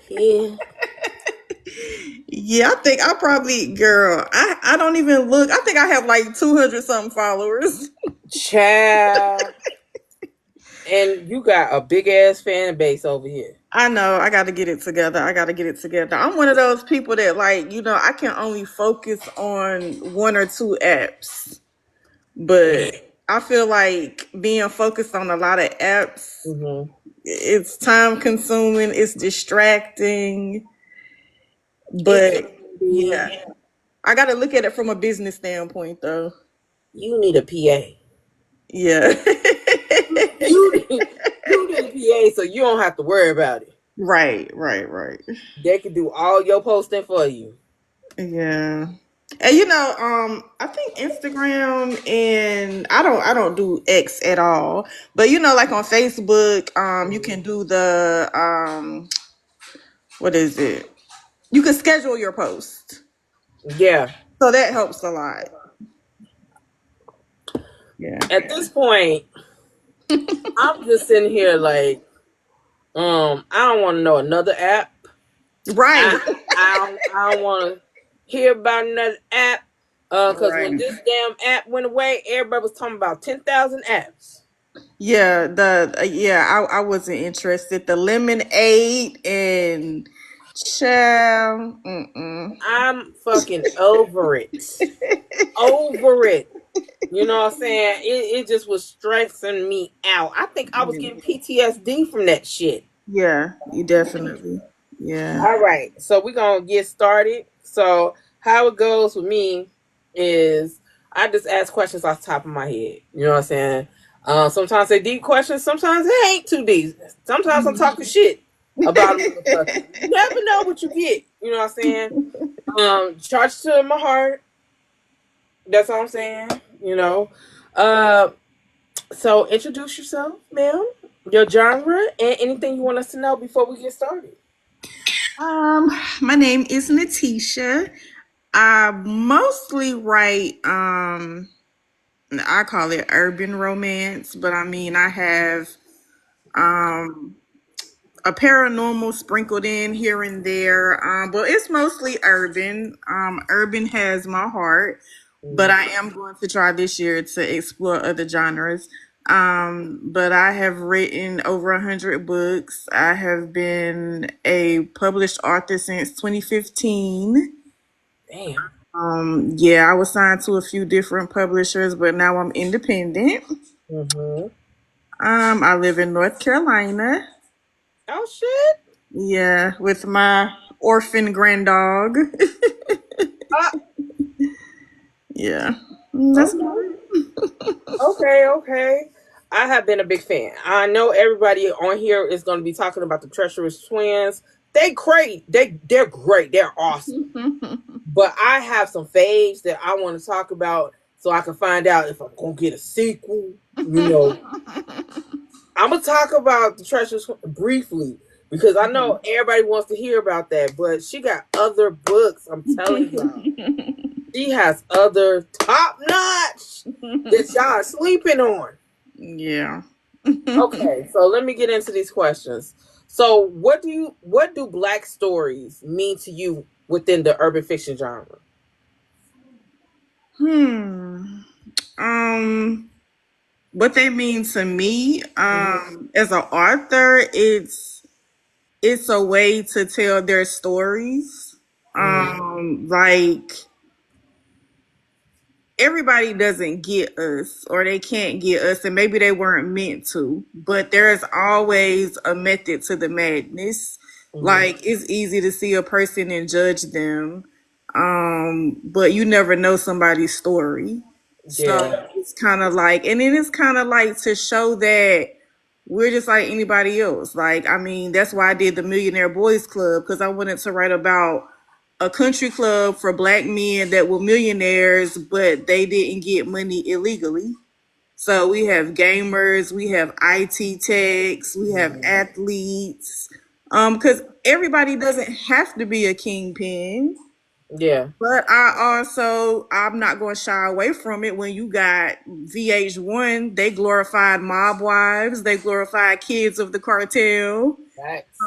Yeah. Yeah, I think I probably, girl, I don't even look. I think I have like 200 something followers. Child. And you got a big ass fan base over here. I know. I got to get it together. I'm one of those people that, like, I can only focus on one or two apps. But I feel like being focused on a lot of apps, Mm-hmm. it's time consuming, it's distracting. It can But be. yeah, I got to look at it from a business standpoint, though. You need a PA. Yeah. You need a PA so you don't have to worry about it. Right. They can do all your posting for you. Yeah. And I think Instagram, and I don't do X at all. But like on Facebook, you can do the what is it? You can schedule your post. Yeah. So that helps a lot. Yeah. At this point, I'm just sitting here like, I don't want to know another app. Right. I don't want to hear about another app. Cause when Right. this damn app went away, everybody was talking about 10,000 apps. Yeah, I wasn't interested. The lemonade and child. Mm-mm. I'm fucking over it. Over it. You know what I'm saying? It just was stressing me out. I think I was getting PTSD from that shit. Yeah, you definitely. Yeah. All right. So we're going to get started. So, how it goes with me is I just ask questions off the top of my head. You know what I'm saying? Sometimes they deep questions. Sometimes they ain't too deep. Sometimes I'm talking shit about a motherfucker. You never know what you get. You know what I'm saying? Charge to my heart. That's all I'm saying. You know. Uh, so introduce yourself, ma'am, your genre, and anything you want us to know before we get started. Um, my name is Natisha. I mostly write I call it urban romance, but I mean I have um a paranormal sprinkled in here and there. But it's mostly urban. Urban has my heart, but I am going to try this year to explore other genres. But I have written over 100 books. I have been a published author since 2015. Damn. Yeah, I was signed to a few different publishers, but now I'm independent. Mm-hmm. I live in North Carolina. Oh shit. Yeah, with my orphan grand dog. Uh, Yeah. That's about okay. Okay. I have been a big fan. I know everybody on here is going to be talking about the treacherous twins. They great. They're great. They're awesome. it. But I have some faves that I want to talk about so I can find out if I'm gonna get a sequel. You know, I'm gonna talk about the treacherous briefly because I know everybody wants to hear about that. But she got other books. I'm telling y'all. She has other top notch that y'all are sleeping on. Yeah. Okay, so let me get into these questions. So, what do black stories mean to you within the urban fiction genre? Hmm. Um, what they mean to me, Mm-hmm. as an author, it's a way to tell their stories. Like everybody doesn't get us or they can't get us and maybe they weren't meant to, but there's always a method to the madness. Mm-hmm. Like it's easy to see a person and judge them, but you never know somebody's story. So Yeah. it's kind of like, and it is kind of like to show that we're just like anybody else. Like, I mean, that's why I did the Millionaire Boys Club, because I wanted to write about a country club for black men that were millionaires, but they didn't get money illegally. So we have gamers, we have IT techs, we have Mm-hmm. athletes. Because everybody doesn't have to be a kingpin. Yeah. But I'm not going to shy away from it when you got VH1. They glorified mob wives. They glorified kids of the cartel. Facts.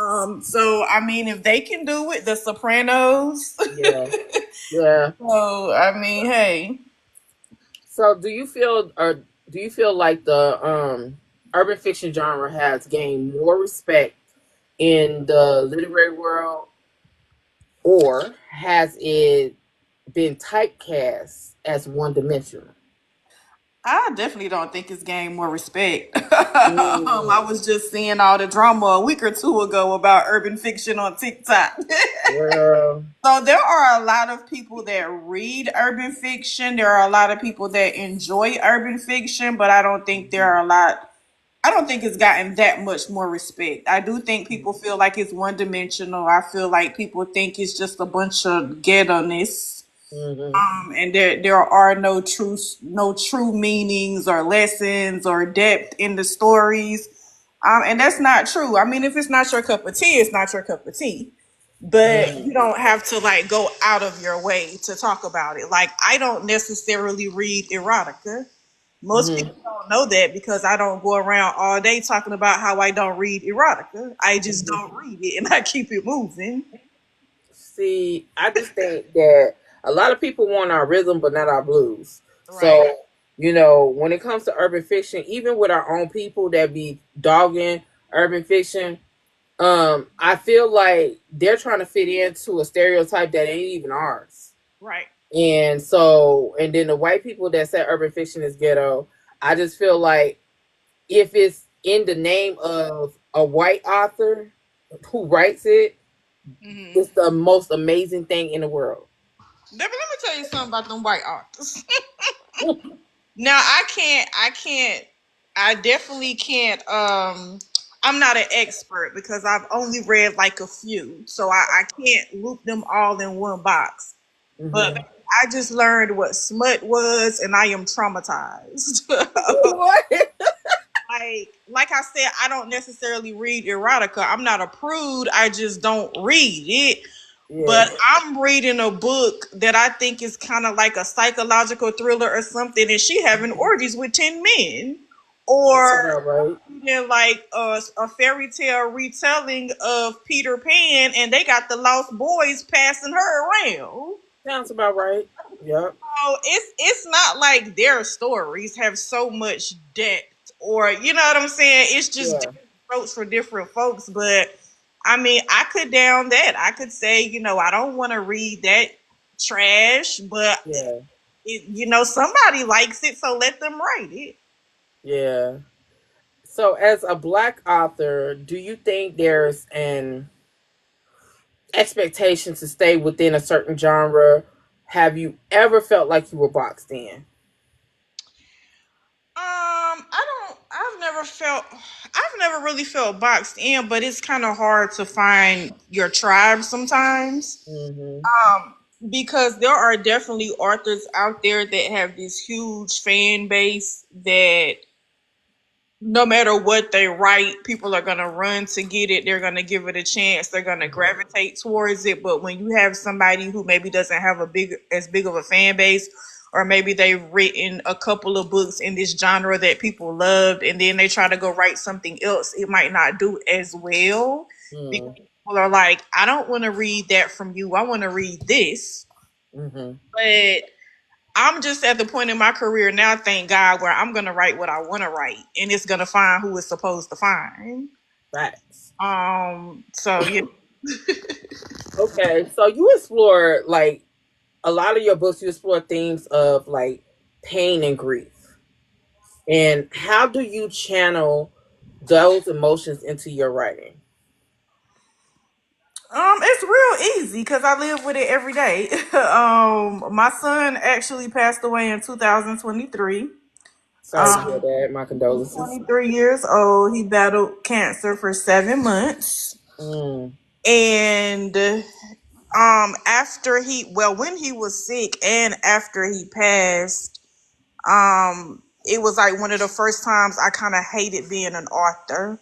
So I mean, if they can do it, The Sopranos. Yeah. Yeah. So I mean, hey, So do you feel like the urban fiction genre has gained more respect in the literary world, or has it been typecast as one dimensional? I definitely don't think it's gained more respect. Mm, I was just seeing all the drama a week or two ago about urban fiction on TikTok. girl. So there are a lot of people that read urban fiction. There are a lot of people that enjoy urban fiction, but I don't think there are a lot. I don't think it's gotten that much more respect. I do think people feel like it's one dimensional. I feel like people think it's just a bunch of ghetto-ness. Mm-hmm. And there are no true meanings or lessons or depth in the stories. And that's not true. I mean, if it's not your cup of tea, it's not your cup of tea. But you Mm-hmm. don't have to like go out of your way to talk about it. Like I don't necessarily read erotica. Most Mm-hmm. people don't know that because I don't go around all day talking about how I don't read erotica. I just don't read it and I keep it moving. See, I just think that a lot of people want our rhythm, but not our blues. Right. So, you know, when it comes to urban fiction, even with our own people that be dogging urban fiction, I feel like they're trying to fit into a stereotype that ain't even ours. Right. And so, and then the white people that say urban fiction is ghetto, I just feel like if it's in the name of a white author who writes it, Hmm. it's the most amazing thing in the world. Let me tell you something about them white authors. Now I definitely can't I'm not an expert because I've only read like a few. So I can't loop them all in one box. But Mm-hmm. I just learned what smut was and I am traumatized. What? Like I said, I don't necessarily read erotica. I'm not a prude. I just don't read it. Yeah, But I'm reading a book that I think is kind of like a psychological thriller or something, and she having orgies with 10 men, that's or about right. reading like a fairy tale retelling of Peter Pan, and they got the lost boys passing her around. Sounds about right. Yep. So it's not like their stories have so much depth, or you know what I'm saying. It's just Yeah. different strokes for different folks. But I mean, I could down that. I could say, I don't want to read that trash, but Yeah. somebody likes it, so let them write it. Yeah. So, as a black author, do you think there's an expectation to stay within a certain genre? Have you ever felt like you were boxed in? I don't. I've never really felt boxed in, but it's kind of hard to find your tribe sometimes. Mm-hmm. Um, because there are definitely authors out there that have this huge fan base that no matter what they write, people are gonna run to get it. They're gonna give it a chance. They're gonna gravitate towards it. But when you have somebody who maybe doesn't have as big of a fan base, or maybe they've written a couple of books in this genre that people loved, and then they try to go write something else, it might not do as well because Mm-hmm. people are like, I don't want to read that from you. I want to read this. Mm-hmm. But I'm just at the point in my career now, thank God, where I'm gonna write what I want to write, and it's gonna find who it's supposed to find. Facts. So yeah. Okay, so you explore like a lot of your books. You explore themes of like pain and grief, and how do you channel those emotions into your writing? It's real easy because I live with it every day. My son actually passed away in 2023. Sorry to hear that. My He's condolences. 23 years old. He battled cancer for 7 months, Mm. and when he was sick and after he passed, it was like one of the first times I kind of hated being an author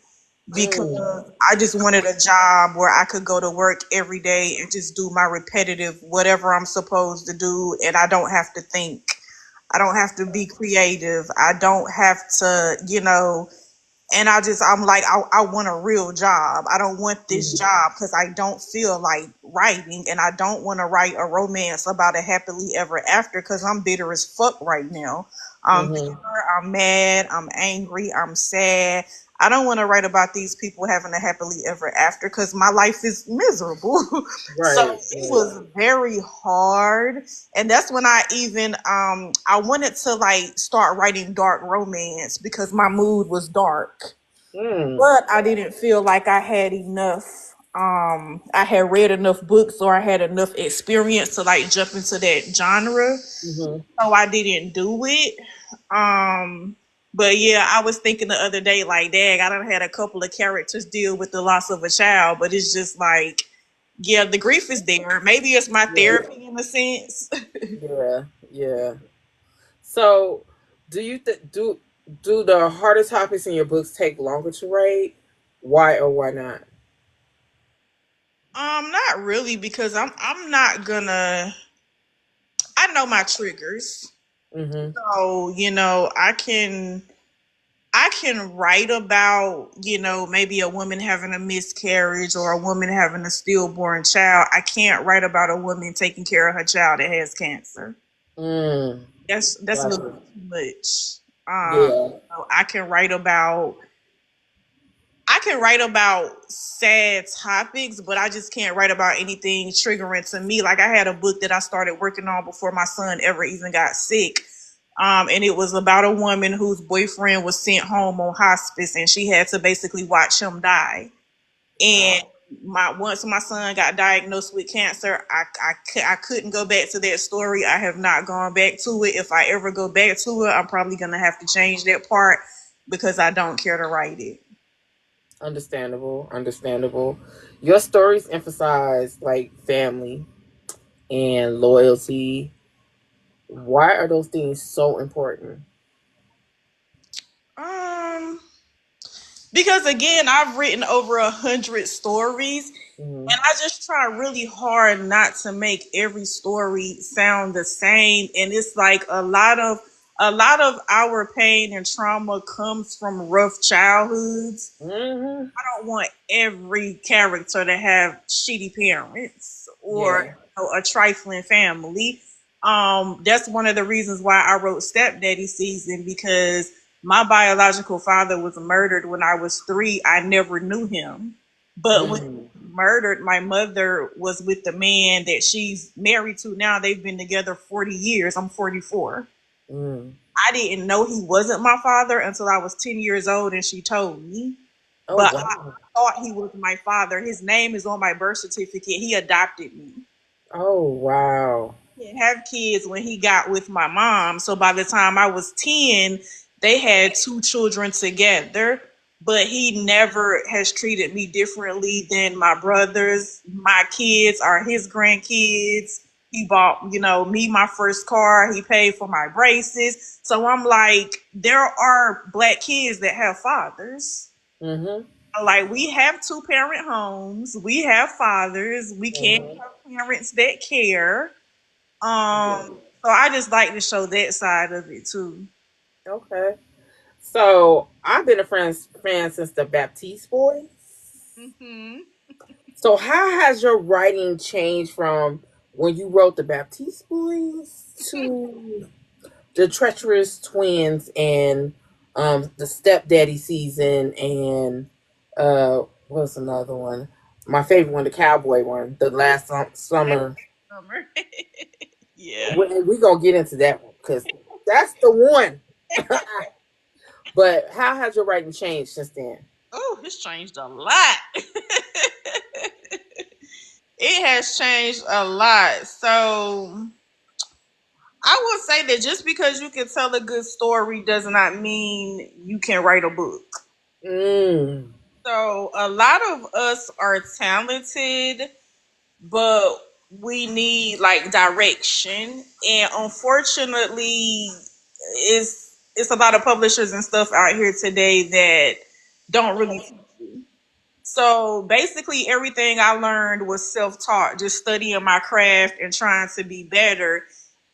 Mm. because I just wanted a job where I could go to work every day and just do my repetitive whatever I'm supposed to do, and I don't have to think. I don't have to be creative. I don't have to, and I'm like, I want a real job. I don't want this Mhm. job because I don't feel like writing, and I don't want to write a romance about a happily ever after because I'm bitter as fuck right now. I'm bitter, Mhm. I'm mad, I'm angry, I'm sad. I don't want to write about these people having a happily ever after because my life is miserable. So Right. it Right. was very hard, and that's when I even I wanted to like start writing dark romance because my mood was dark, Mm. but I didn't feel like I had enough. I had read enough books or I had enough experience to like jump into that genre, Mhm. so I didn't do it. Um, but yeah, I was thinking the other day, like, dang, I done had a couple of characters deal with the loss of a child, but it's just like, yeah, the grief is there. Maybe it's my Yeah. therapy in a sense. Yeah. Yeah. So, do you do the harder topics in your books take longer to write? Why or why not? Not really because I'm not gonna. I know my triggers, Mhm. so I can write about, maybe a woman having a miscarriage or a woman having a stillborn child. I can't write about a woman taking care of her child that has cancer. Mm. That's a little Gotcha. bit too much. Yeah. So I can write about sad topics, but I just can't write about anything triggering to me. Like I had a book that I started working on before my son ever even got sick. And it was about a woman whose boyfriend was sent home on hospice, and she had to basically watch him die. And Wow. once my son got diagnosed with cancer, I couldn't go back to that story. I have not gone back to it. If I ever go back to it, I'm probably gonna have to change that part because I don't care to write it. Understandable. Understandable. Your stories emphasize like family and loyalty. Why are those things so important? Um, because again, I've written over 100 stories, Mhm. and I just try really hard not to make every story sound the same. And it's like a lot of our pain and trauma comes from rough childhoods. Mhm. I don't want every character to have shitty parents or Yeah. a trifling family. That's one of the reasons why I wrote Stepdaddy Season, because my biological father was murdered when I was 3. I never knew him, but when Mm. he was murdered, my mother was with the man that she's married to now. They've been together 40 years. I'm 44. Mm. I didn't know he wasn't my father until I was 10 years old and she told me. Oh But I wow. thought he was my father. His name is on my birth certificate. He adopted me. Oh wow. He didn't have kids when he got with my mom. So by the time I was 10, they had 2 children together. But he never has treated me differently than my brothers. My kids are his grandkids. He bought, me my first car. He paid for my braces. So I'm like, there are black kids that have fathers. Mhm. Like we have 2 parent homes, we have fathers, we can Mhm. have parents that care. Yeah. So I just like to show that side of it too. Okay. So I've been a fan since the Baptiste Boys. Hmm. So how has your writing changed from when you wrote the Baptiste Boys to the Treacherous Twins and the Stepdaddy Season and what's another one? My favorite one, the Cowboy one, the last summer. Summer. Yeah. We gonna get into that one because that's the one. But how has your writing changed since then? Oh, it's changed a lot. It has changed a lot. So I would say that just because you can tell a good story does not mean you can write a book. Mm. So a lot of us are talented, but we need like direction. And unfortunately, it's a lot of publishers and stuff out here today that don't really teach. So basically, everything I learned was self taught, just studying my craft and trying to be better.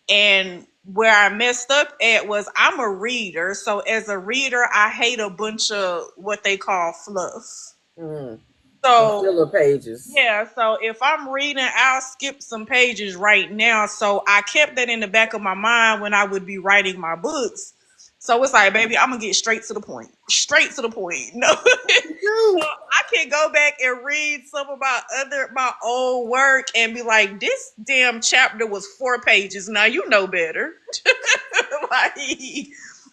And where I messed up at was I'm a reader. So as a reader, I hate a bunch of what they call fluff. Mm. The So filler pages. yeah, so if I'm reading, I'll skip some pages right now. So I kept that in the back of my mind when I would be writing my books. So it's like, baby, I'm gonna get straight to the point. Straight to the point. No. So I can go back and read some of my old work and be like, this damn chapter was 4 pages. Now you know better. Like,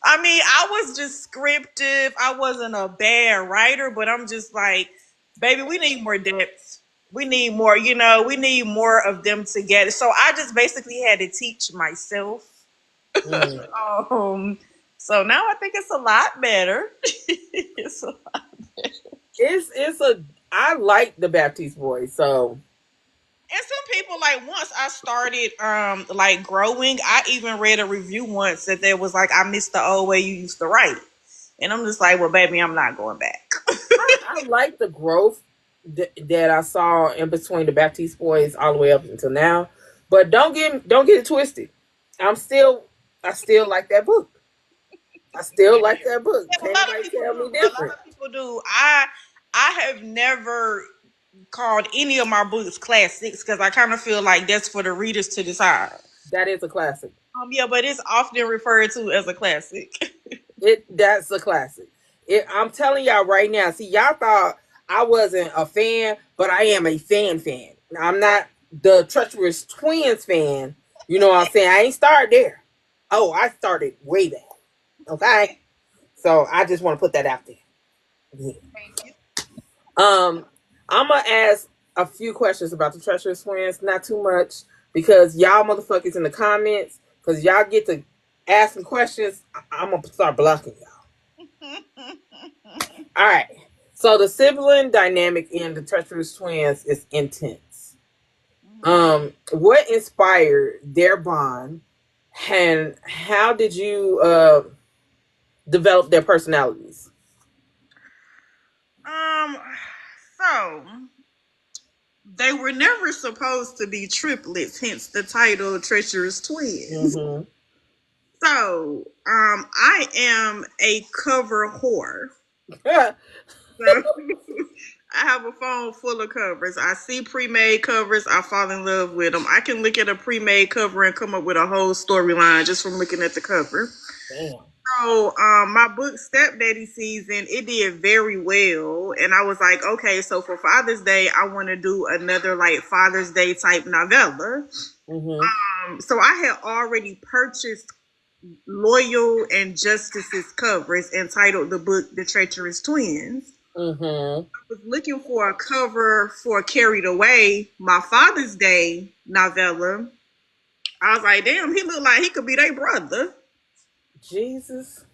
I mean, I was descriptive. I wasn't a bad writer, but I'm just like, baby, we need more depth. We need more, we need more of them together. So I just basically had to teach myself. Mm. um, so now I think it's a lot better. It's a It's a I like the Baptiste voice, so And some people, like, once I started like growing, I even read a review once that there was like, I missed the old way you used to write. And I'm just like, well, baby, I'm not going back. I like the growth that I saw in between the Baptiste boys all the way up until now. But don't get it twisted. I'm still I still like that book. I still like that book. Yeah, a Can't lot of nobody people tell do. me A lot different. of people do. I have never called any of my books classics because I kind of feel like that's for the readers to decide. That is a classic. Yeah, but it's often referred to as a classic. That's a classic. I'm telling y'all right now. See, y'all thought I wasn't a fan, but I am a fan. I'm not the treacherous twins fan. You know what I'm saying? I ain't started there. Oh, I started way back. Okay, so I just want to put that out there. Yeah. Thank you. Um, I'm gonna ask a few questions about the treacherous twins. Not too much because y'all motherfuckers in the comments, because y'all get to asking questions. I'm gonna start blocking y'all. All right. So the sibling dynamic in the treacherous twins is intense. What inspired their bond, and how did you develop their personalities? Um, so they were never supposed to be triplets, hence the title Treacherous Twins. Mm-hmm. So, I am a cover whore. So I have a phone full of covers. I see pre-made covers, I fall in love with them. I can look at a pre-made cover and come up with a whole storyline just from looking at the cover. Damn. So, my book Stepdaddy Season, it did very well, and I was like, okay, so for Father's Day, I want to do another like Father's Day type novella. Mm-hmm. So I had already purchased Loyal and Justice's covers and titled the book The Treacherous Twins. Mm-hmm. Was looking for a cover for Carried Away, my Father's Day novella. I was like, damn, he looked like he could be their brother. Jesus.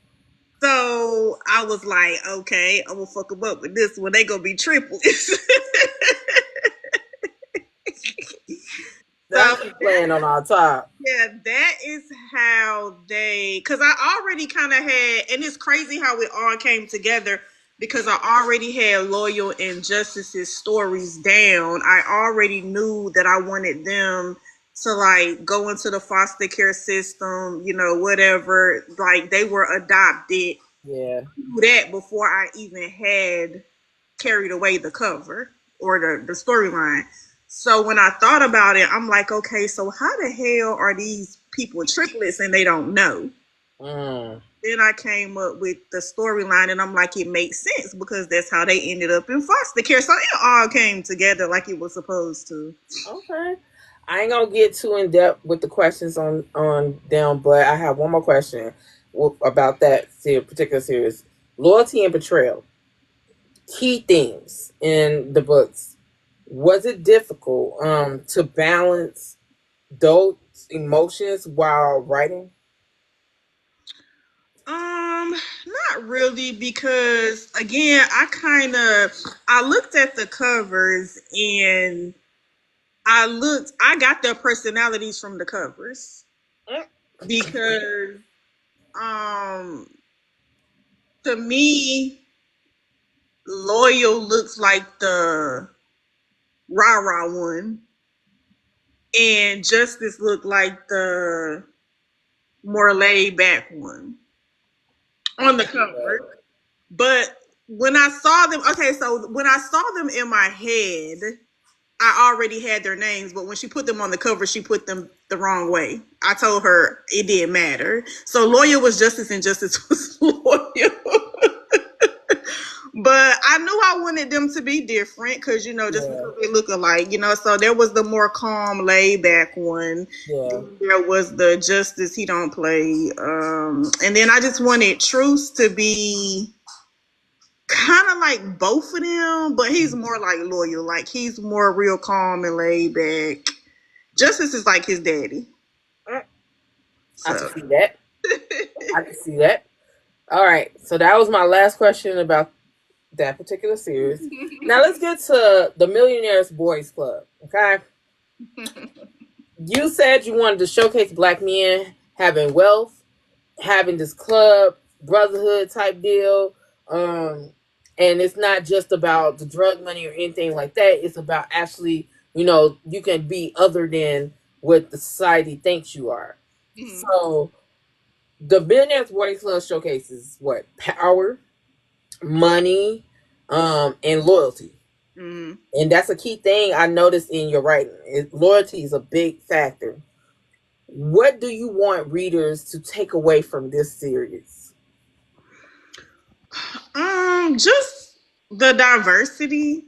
So I was like, okay, I'm gonna fuck them up with this one. They gonna be triplets. So That's you playing on our top. yeah, that is how they. Because I already kind of had, and it's crazy how it all came together. Because I already had Loyal and Justice's stories down. I already knew that I wanted them to like go into the foster care system, whatever. Like they were adopted. Yeah. Do that before I even had Carried Away the cover or the storyline. So when I thought about it, I'm like, okay, so how the hell are these people triplets and they don't know? Mm. Then I came up with the storyline and I'm like, it makes sense because that's how they ended up in foster care. So it all came together like it was supposed to. Okay. I ain't gonna get too in depth with the questions on them, but I have one more question about that particular series: loyalty and betrayal. Key themes in the books. Was it difficult to balance those emotions while writing? Not really because again, I looked at the covers and I got their personalities from the covers because um to me Loyal looks like the rah rah one, and Justice looked like the more laid back one I on the can see that. cover. But when I saw them, okay, so when I saw them in my head, I already had their names, but when she put them on the cover, she put them the wrong way. I told her it didn't matter. So Loyal was Justice and Justice was Loyal. But I knew I wanted them to be different because, just Yeah, because they look alike. So there was the more calm, laid back one. yeah. Then there was the Justice he don't play. And then I just wanted Truce to be kind of like both of them, but he's more like Loyal. Like he's more real calm and laid back. Justice is like his daddy. I can So see that. I can see that. All right, so that was my last question about that particular series. Now let's get to the Millionaires Boys Club. Okay, you said you wanted to showcase black men having wealth, having this club brotherhood type deal. Um, and it's not just about the drug money or anything like that. It's about actually, you can be other than what the society thinks you are. mm-hmm. So the Billionaires Boys Club showcases what? Power, money, and loyalty. Mm-hmm. And that's a key thing I noticed in your writing. Loyalty is a big factor. What do you want readers to take away from this series? Just the diversity.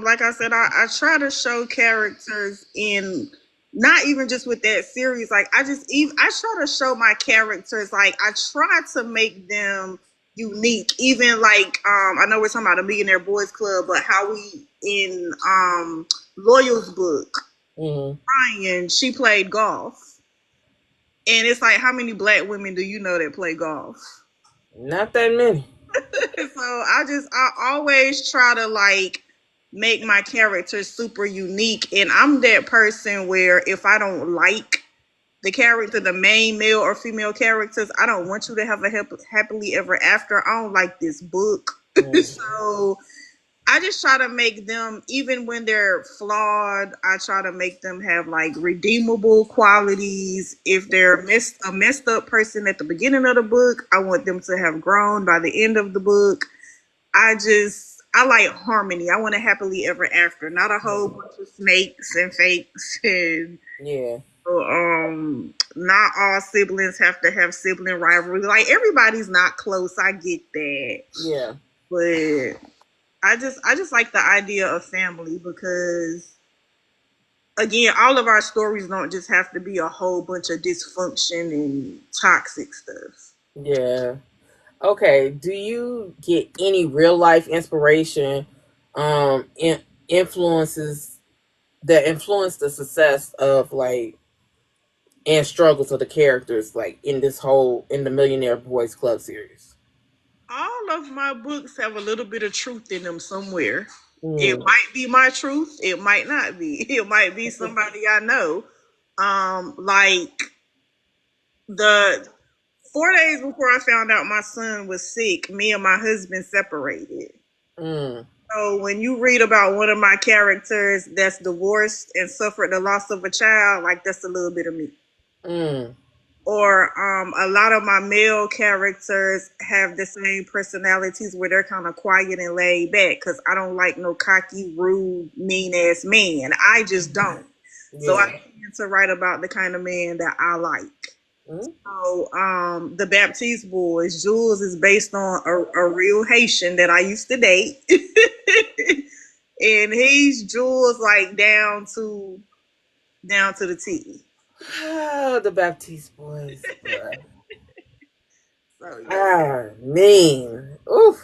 Like I said, I try to show characters in not even just with that series. Like I try to show my characters. Like I try to make them unique. Even like I know we're talking about a Millionaire Boys Club, but how we in Loyal's book, Mm-hmm. Ryan, she played golf, and it's like how many black women do you know that play golf? Not that many. So I always try to like make my character super unique, and I'm that person where if I don't like the character, the main male or female characters, I don't want you to have a happily ever after. I don't like this book. Mm-hmm. So I just try to make them, even when they're flawed, I try to make them have like redeemable qualities. If they're a messed up person at the beginning of the book, I want them to have grown by the end of the book. I like harmony. I want a happily ever after, not a whole bunch of snakes and fakes and Yeah, not all siblings have to have sibling rivalry. Like everybody's not close. I get that. yeah, But I just like the idea of family because again, all of our stories don't just have to be a whole bunch of dysfunction and toxic stuff. yeah. Okay. Do you get any real life inspiration, in influences that influence the success of like and struggles of the characters like in the Millionaire Boys Club series? All of my books have a little bit of truth in them somewhere. It Mm. might be my truth, it might not be. It might be somebody I know. Like the 4 days before I found out my son was sick, me and my husband separated. Mm. So when you read about one of my characters that's divorced and suffered the loss of a child, like that's a little bit of me. Mm. Or a lot of my male characters have the same personalities where they're kind of quiet and laid back because I don't like no cocky, rude, mean ass man. I just don't. So I Yeah. tend to write about the kind of man that I like. Mm. So the Baptiste Boys, Jules is based on a real Haitian that I used to date. And he's Jules like down to the T. Ah, the Baptiste Boys, bruh. So yeah. Ah, mean. Oof.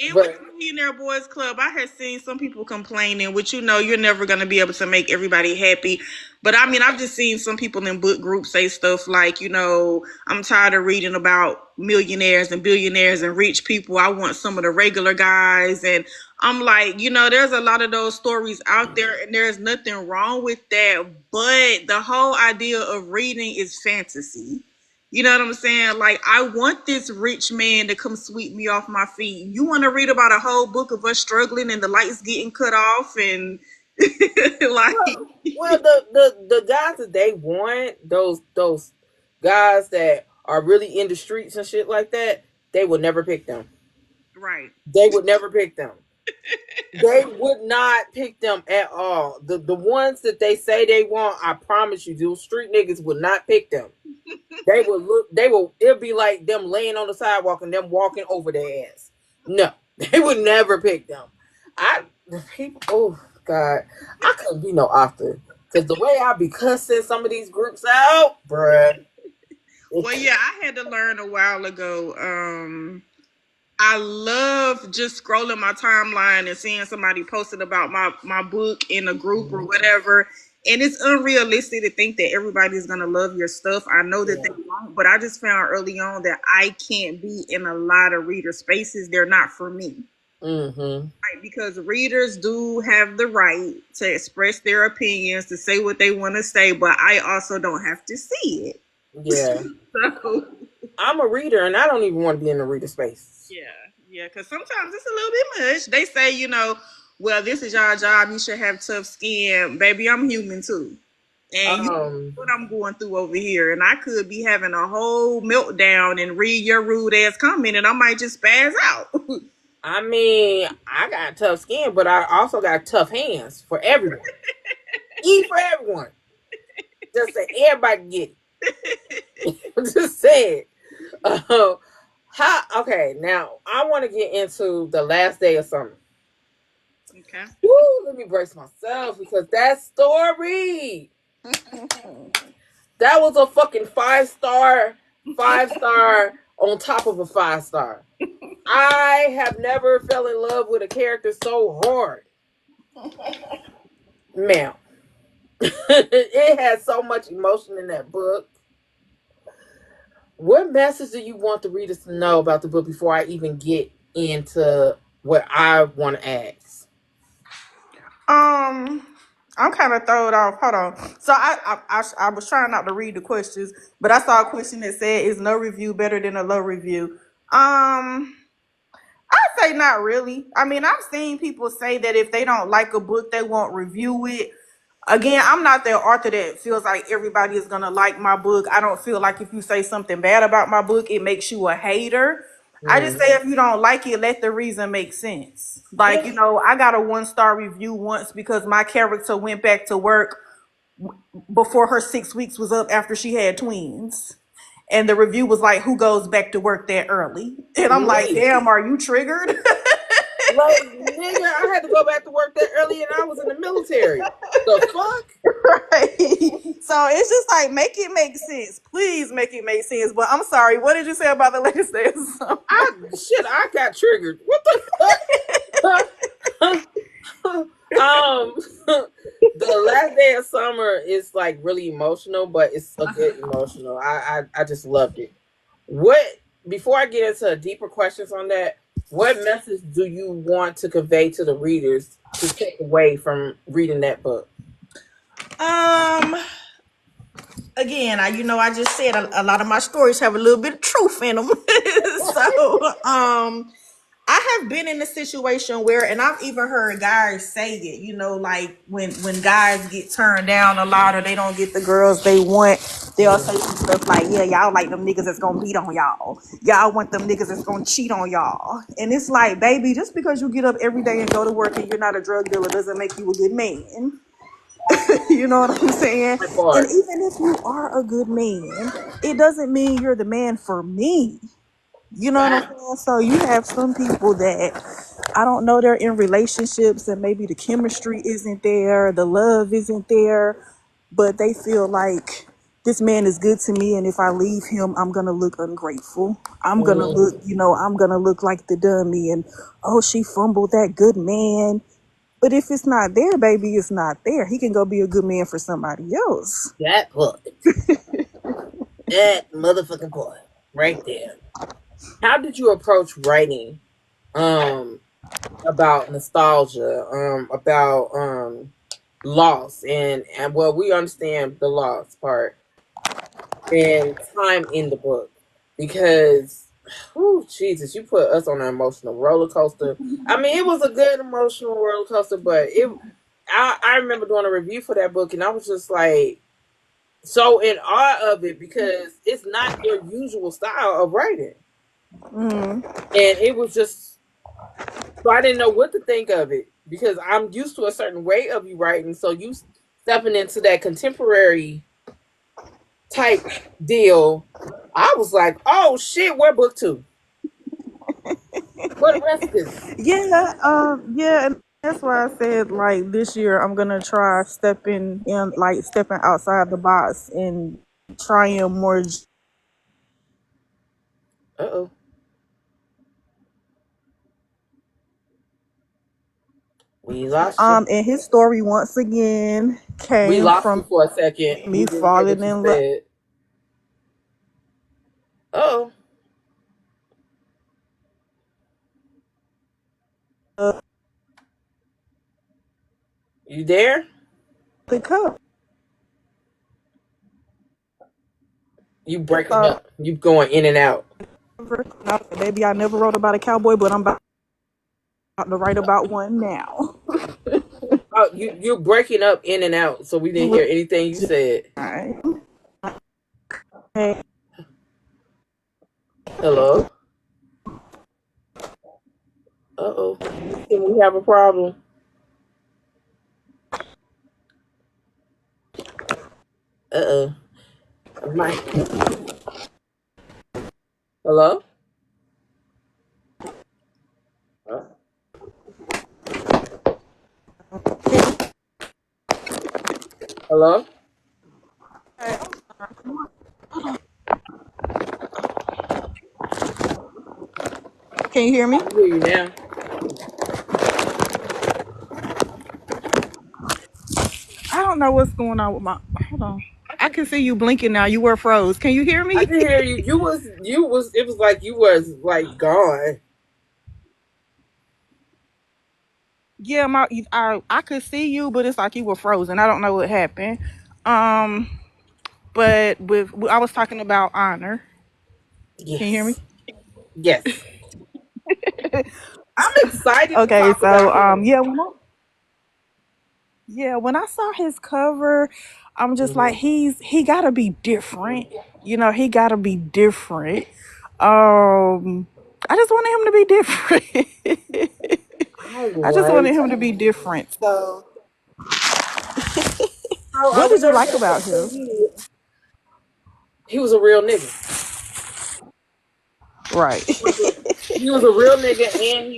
And with But the Millionaire Boys Club, I had seen some people complaining, which you're never going to be able to make everybody happy. But I mean, I've just seen some people in book groups say stuff like, I'm tired of reading about millionaires and billionaires and rich people. I want some of the regular guys. And I'm like, there's a lot of those stories out there, and there's nothing wrong with that. But the whole idea of reading is fantasy. You know what I'm saying? Like, I want this rich man to come sweep me off my feet. You want to read about a whole book of us struggling and the lights getting cut off and like, Well, the guys that they want, those guys that are really in the streets and shit like that, they would never pick them. right. They would never pick them. They would not pick them at all. The ones that they say they want, I promise you, those street niggas would not pick them. They would look. They will. It'll be like them laying on the sidewalk and them walking over their ass. No, they would never pick them. The people. Oh God, I couldn't be no author because the way I be cussing some of these groups out, bruh. Well, yeah, I had to learn a while ago. I love just scrolling my timeline and seeing somebody posted about my book in a group or whatever. And it's unrealistic to think that everybody's gonna love your stuff. I know that they Yeah. won't, but I just found early on that I can't be in a lot of reader spaces. They're not for me. Mm-hmm. Right, because readers do have the right to express their opinions, to say what they want to say, but I also don't have to see it. Yeah. So I'm a reader and I don't even want to be in the reader space. yeah, yeah, because sometimes it's a little bit much. They say, well, this is your job. You should have tough skin. Baby, I'm human too. And you know Um. what I'm going through over here. And I could be having a whole meltdown and read your rude ass comment and I might just spaz out. I mean, I got tough skin, but I also got tough hands for everyone. Eat for everyone. Just say everybody can get it. Just say it. How? Okay, now I want to get into the last day of summer. Okay. Woo! Let me brace myself because that story, that was a fucking 5 star, 5 star on top of a 5 star. I have never fell in love with a character so hard, ma'am. It has so much emotion in that book. What message do you want the readers to know about the book before I even get into what I want to ask? Um, I'm kind of thrown off. Hold on. So I was trying not to read the questions, but I saw a question that said, "Is no review better than a low review?" I'd say not really. I mean, I've seen people say that if they don't like a book, they won't review it. Again, I'm not the author that feels like everybody is gonna like my book. I don't feel like if you say something bad about my book, it makes you a hater. I just Mm. say if you don't like it, let the reason make sense. Like, Yeah. I got a 1 star review once because my character went back to work before her 6 weeks was up after she had twins. And the review was like, who goes back to work that early? And I'm like, Me. damn, are you triggered? Like, nigga, I had to go back to work that early and I was in the military. The fuck? Right. So it's just like, make it make sense. Please make it make sense. But I'm sorry, what did you say about the latest day of summer? I got triggered. What the fuck? The last day of summer is like really emotional, but it's a good emotional. I just loved it. What Before I get into deeper questions on that, what message do you want to convey to the readers to take away from reading that book? Um, Again, I just said a lot of my stories have a little bit of truth in them. So, I have been in a situation where, and I've even heard guys say it, like when guys get turned down a lot or they don't get the girls they want, they'll say some stuff like, yeah, y'all like them niggas that's gonna beat on y'all. Y'all want them niggas that's gonna cheat on y'all. And it's like, baby, just because you get up every day and go to work and you're not a drug dealer doesn't make you a good man. You know what I'm saying? My And part. even if you are a good man, it doesn't mean you're the man for me. You know what I'm Fact. saying? So you have some people that I don't know, they're in relationships and maybe the chemistry isn't there, the love isn't there, but they feel like this man is good to me and if I leave him, I'm gonna look ungrateful. I'm gonna look, Mhm. I'm gonna look like the dummy and oh, she fumbled that good man. But if it's not there, baby, it's not there. He can go be a good man for somebody else. That part. That motherfucking part. Right there. How did you approach writing um about nostalgia, about loss and well we understand the loss part. and time in the book because, oh Jesus, you put us on an emotional roller coaster. I mean, it was a good emotional roller coaster, but it. I remember doing a review for that book, and I was just like so in awe of it because it's not your usual style of writing, Mm. and it was just so I didn't know what to think of it because I'm used to a certain way of you writing, so you stepping into that contemporary type deal, I was like, oh shit, where book two? Where the rest of this? Yeah, yeah, and that's why I said like this year I'm gonna try stepping outside the box and trying more. Uh oh. We lost you. And his story once again We came lost you from for a second. We me didn't hear falling what you in love. said. Oh, you there? The You breaking up. You going in and out. cover. Maybe I never wrote about a cowboy, but I'm about to write about one now. Oh, you're breaking up in and out, so we He didn't was hear anything you said. fine. Okay. Hello? Uh oh. Can we have a problem? Uh oh. My hello? Uh, hello? Can you hear I me? can hear you now. I don't know what's going on with my. Hold on. I can see you blinking now. You were froze. Can you hear I me? can hear you. You was it was like you was like gone. Yeah, I could see you, but it's like you were frozen. I don't know what happened. Um, but I was talking about honor. Can you hear me? Yes. Yes. I'm excited to Okay, talk so about him. yeah, when I saw his cover, I'm just like Hmm. he gotta be different. You know, he gotta be different. Um, I just wanted him to be different. All I just wanted right. him to be different. So, How are what we did you gonna like get about to him? he was a real nigga. Right. He was a real nigga and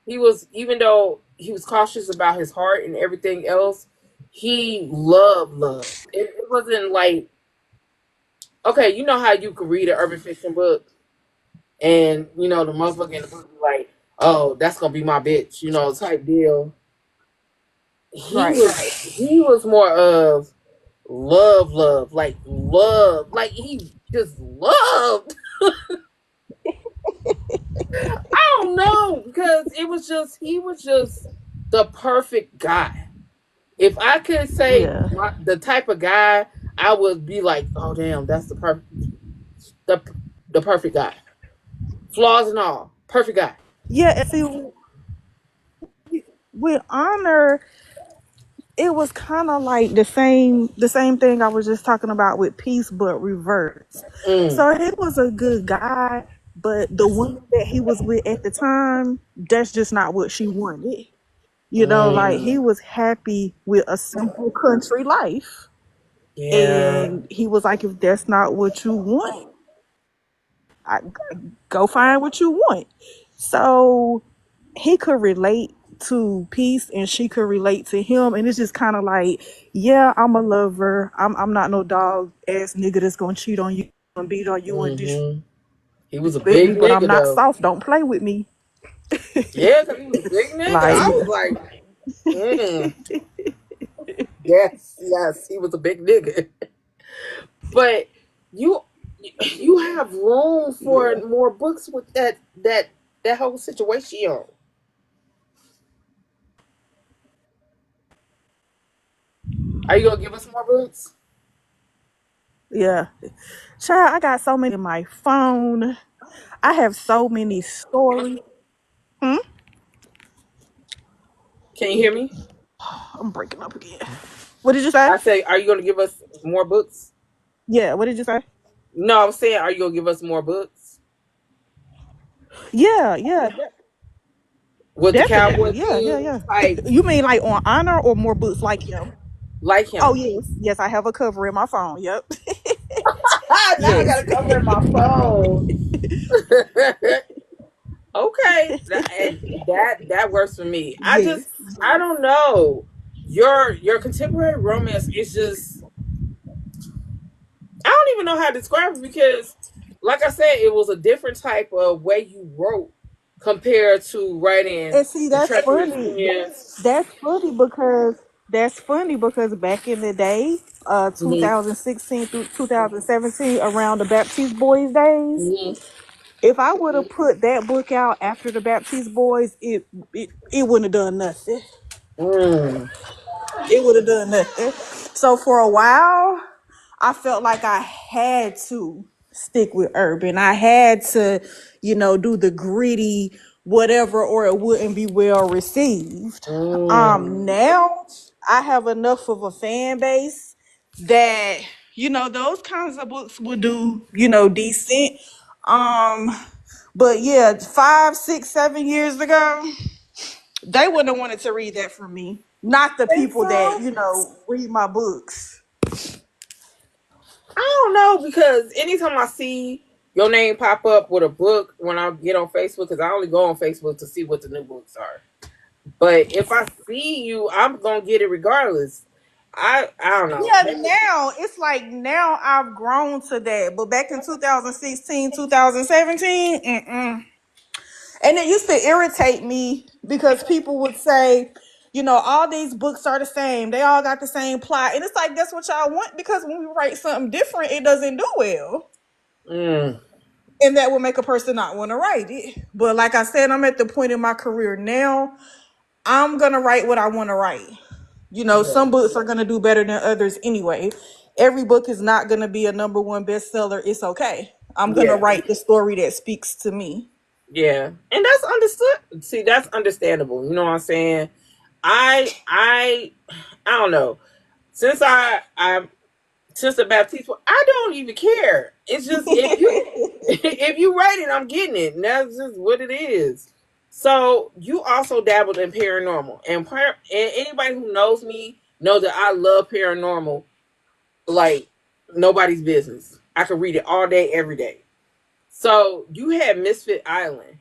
he was even though he was cautious about his heart and everything else, he loved. It wasn't like okay, you know how you could read an urban fiction book and you know the motherfucker in the book be like, oh, that's gonna be my bitch, type deal. He Right. was he was more of love, like he just loved. I don't know because he was just the perfect guy. If I could say Yeah. the type of guy, I would be like, oh damn, that's the the perfect guy, flaws and all, perfect guy. Yeah. And see, with honor, it was kind of like the same thing I was just talking about with peace, but reversed. Mm. So he was a good guy, but the woman that he was with at the time, that's just not what she wanted. You know, like he Mm. was happy with a simple country life. Yeah. And he was like, if that's not what you want, I, go find what you want. So he could relate to Peace and she could relate to him. And it's just kind of like, yeah, I'm a lover. I'm not no dog ass nigga that's going to cheat on you and beat on you and Hmm. He was a disrespect big me, but I'm nigga not though. soft. Don't play with me. Yeah, because he was a big nigga. I Like, was like, mm, yes, yes, he was a big nigga. But you you have room for yeah. more books with that whole situation. Are you gonna give us more books? Yeah. Child, I got so many in my phone. I have so many stories. Hmm? Can you hear me? I'm breaking up again. What did you say? I say, are you going to give us more books? Yeah, what did you say? No, I was saying, are you going to give us more books Yeah, yeah, with the definitely. cowboy Yeah, yeah, themes yeah. type You mean like on honor or more books like him? like Oh him? yes, yes. I have a cover in my phone. Yep. Now I Yes. got to cover in my phone. Okay, that works for me. Yes. I Yes. don't know. Your contemporary romance is just I don't even know how to describe it because, like I said, it was a different type of way you wrote compared to writing And see, the that's treacherous funny. twins. That's funny because back in the day, Hmm. 2016 through 2017, around the Baptiste Boys days, Hmm. if I would have put that book out after the Baptiste Boys, it wouldn't have done nothing. Mm. It would have done nothing. So for a while, I felt like I had to stick with urban. I had to, do the gritty whatever, or it wouldn't be well received. Mm. Now I have enough of a fan base that those kinds of books would do, decent. Um, but yeah, 5, 6, 7 years ago, they wouldn't have wanted to read that from me. Not the And people that, so read my books. I don't know because anytime I see your name pop up with a book when I get on Facebook, because I only go on Facebook to see what the new books are. But if I see you, I'm gonna get it regardless. I don't know. Yeah, Maybe. now it's like now I've grown to that. But back in 2016, 2017, and it used to irritate me because people would say, all these books are the same. They all got the same plot. And it's like, that's what y'all want because when we write something different, it doesn't do well. Mm, And that will make a person not want to write it. But like I said, I'm at the point in my career now, I'm going to write what I want to write. yeah. Some books are going to do better than others anyway. Every book is not going to be a number one bestseller. It's okay. I'm going to Yeah. write the story that speaks to me. Yeah. And that's understood. See, that's understandable. You know what I'm saying? I I don't know. Since I'm since the Baptiste, I don't even care. It's just if you if you write it, I'm getting it. And that's just what it is. So you also dabbled in paranormal, and anybody who knows me knows that I love paranormal like nobody's business. I could read it all day, every day. So you had Misfit Island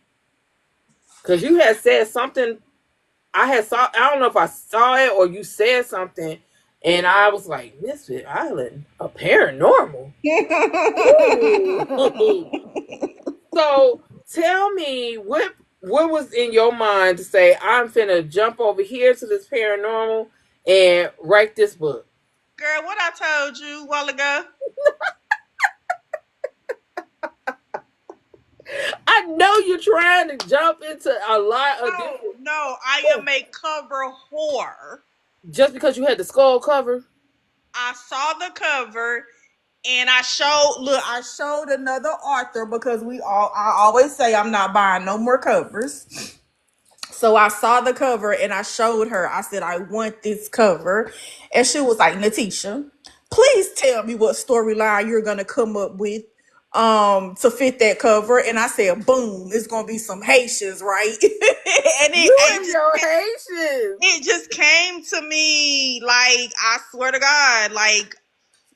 because you had said something. I had saw. I don't know if I saw it or you said something, and I was like, Misfit Island, a paranormal. Ooh. So tell me what was in your mind to say I'm finna jump over here to this paranormal and write this book. Girl, what I told you a while ago? I know you're trying to jump into a lot of No, different no, I am a cover whore. just because you had the skull cover. I saw the cover and I showed another author because I always say I'm not buying no more covers. So I saw the cover and I showed her. I said, I want this cover. And she was like, Natisha, please tell me what storyline you're gonna come up with to fit that cover. And I said, boom, it's gonna be some Haitians, right? And You and your Haitians. it just came to me like I swear to God, like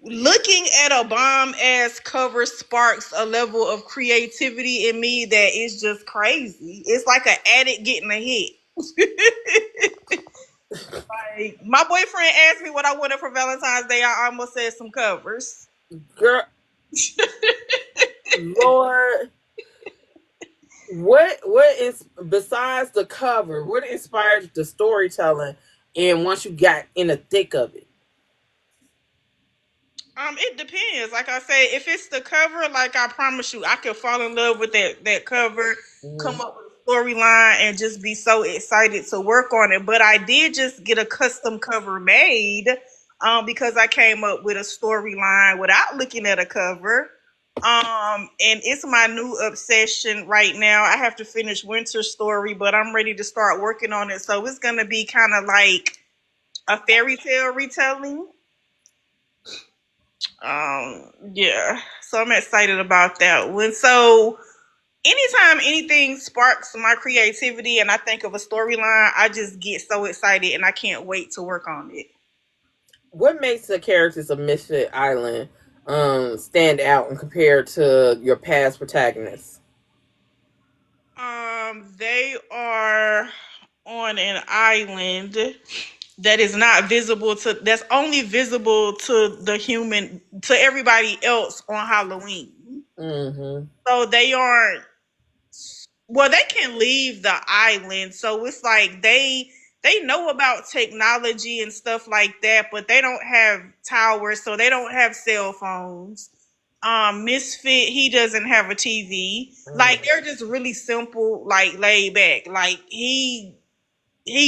looking at a bomb ass cover sparks a level of creativity in me that is just crazy. It's like an addict getting a hit. Like my boyfriend asked me what I wanted for Valentine's Day. I almost said some covers. Girl, Lord, what is besides the cover? What inspired the storytelling? And once you got in the thick of it, It depends. Like I say, if it's the cover, like I promise you, I could fall in love with that cover, come mm, up with a storyline, and just be so excited to work on it. But I did just get a custom cover made because I came up with a storyline without looking at a cover. And it's my new obsession right now. I have to finish Winter's story, but I'm ready to start working on it. So it's gonna be kind of like a fairy tale retelling. Yeah. So I'm excited about that one. So anytime anything sparks my creativity and I think of a storyline, I just get so excited and I can't wait to work on it. What makes the characters of Misfit Island stand out and compared to your past protagonists? They are on an island that is not visible to that's only visible to the human to everybody else on Halloween. Mm-hmm. So they aren't well, they can leave the island. So it's like they know about technology and stuff like that, but they don't have towers, so they don't have cell phones. Misfit, he doesn't have a TV. Like Mm. they're just really simple, like laid back. Like he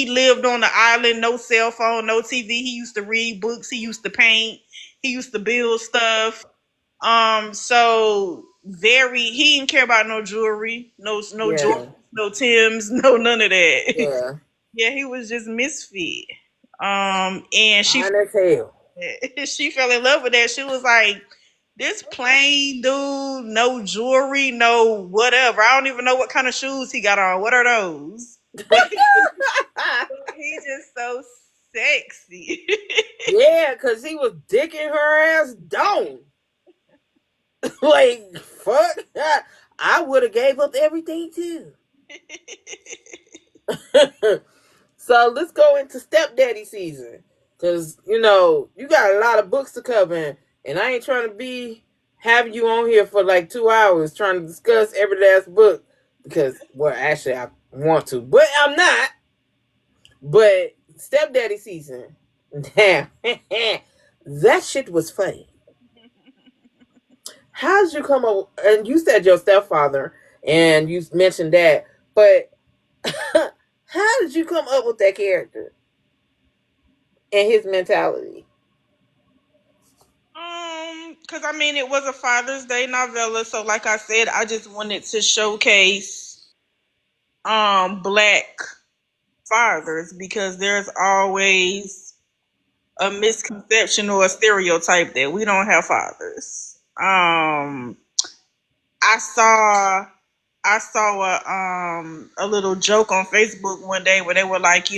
lived on the island, no cell phone, no TV. He used to read books, he used to paint, he used to build stuff. So very he didn't care about no jewelry, no Jordan, Yeah, no Tim's, no none of that. yeah. Yeah, he was just misfit. And Fine as hell. she fell in love with that. She was like, this plain dude, no jewelry, no whatever. I don't even know what kind of shoes he got on. What are those? But he's just so sexy. Yeah, because he was dicking her ass down. Like, fuck. I would have gave up everything too. So let's go into stepdaddy season. Because, you got a lot of books to cover. And I ain't trying to be having you on here for like 2 hours trying to discuss every last book. Because, well, actually, I want to. But I'm not. But stepdaddy season. Damn. That shit was funny. How did you come up? And you said your stepfather, and you mentioned that. But how did you come up with that character and his mentality? Because I mean, it was a Father's Day novella, so like I said, I just wanted to showcase black fathers because there's always a misconception or a stereotype that we don't have fathers. I saw I saw a little joke on Facebook one day where they were like,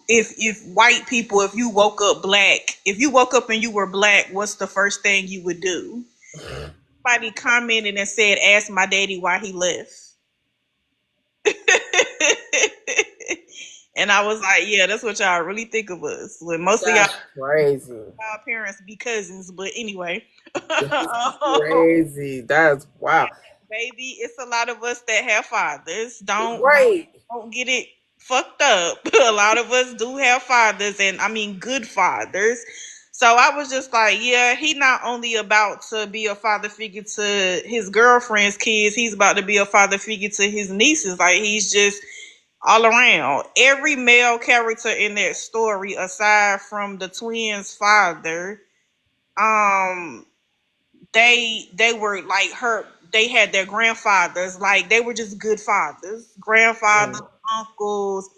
if white people, if you woke up and you were black, what's the first thing you would do? Somebody commented and said, "Ask my daddy why he left." And I was like, "Yeah, that's what y'all really think of us. When most of That's crazy. y'all parents be cousins." But anyway, That's crazy. That's wow. baby, it's a lot of us that have fathers. Right. Don't get it fucked up. A lot of us do have fathers, and I mean good fathers. So I was just like, yeah, he not only about to be a father figure to his girlfriend's kids, he's about to be a father figure to his nieces. Like he's just all around. Every male character in that story, aside from the twins' father, um, they were like her they had their grandfathers, like they were just good fathers, grandfathers, Mm. uncles.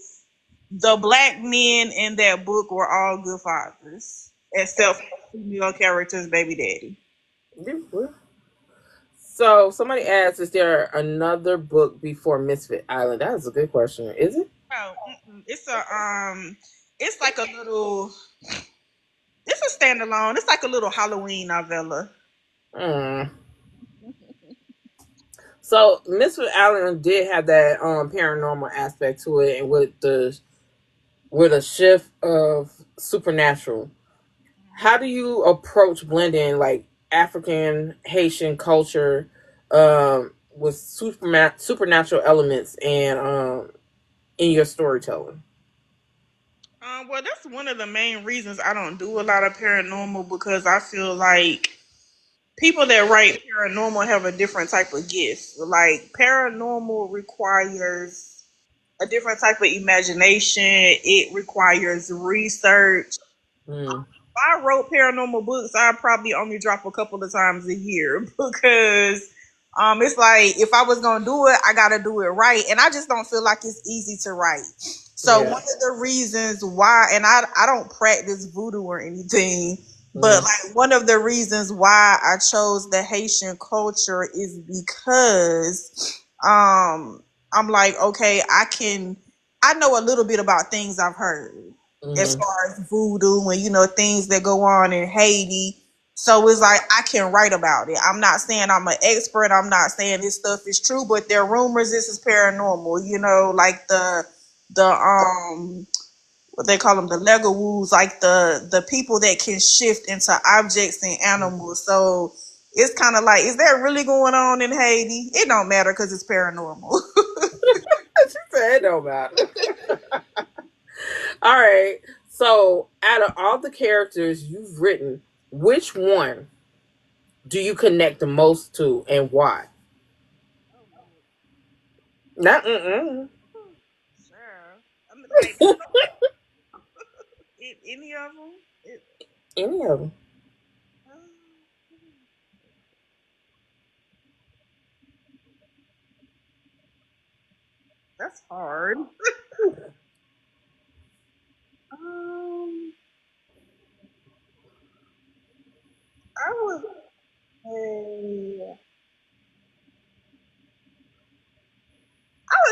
The black men in that book were all good fathers except for the female character's baby daddy. So somebody asked, is there another book before Misfit Island? That is a good question. Is it? Oh, it's like a little it's a standalone, it's like a little Halloween novella. Mm. So Misfit Island did have that paranormal aspect to it, and with a shift of supernatural. How do you approach blending like African Haitian culture with supernatural elements and in your storytelling? Well, that's one of the main reasons I don't do a lot of paranormal because I feel like people that write paranormal have a different type of gift. Like paranormal requires a different type of imagination. It requires research. Mm. If I wrote paranormal books, I'd probably only drop a couple of times a year because it's like if I was gonna do it, I gotta do it right, and I just don't feel like it's easy to write. So Yeah. one of the reasons why, and I don't practice voodoo or anything, but Mm. like one of the reasons why I chose the Haitian culture is because I'm like, okay, I know a little bit about things I've heard as Mm. far as voodoo and things that go on in Haiti. So it's like I can write about it. I'm not saying I'm an expert. I'm not saying this stuff is true, but there are rumors this is paranormal. Like the what they call them, the Legowoos, like the people that can shift into objects and animals. So it's kind of like, is that really going on in Haiti? It don't matter because it's paranormal. She said it don't matter. All right. So, out of all the characters you've written, which one do you connect the most to, and why? Not Sure. I mean, like any of them. any of them. That's hard. Um, I would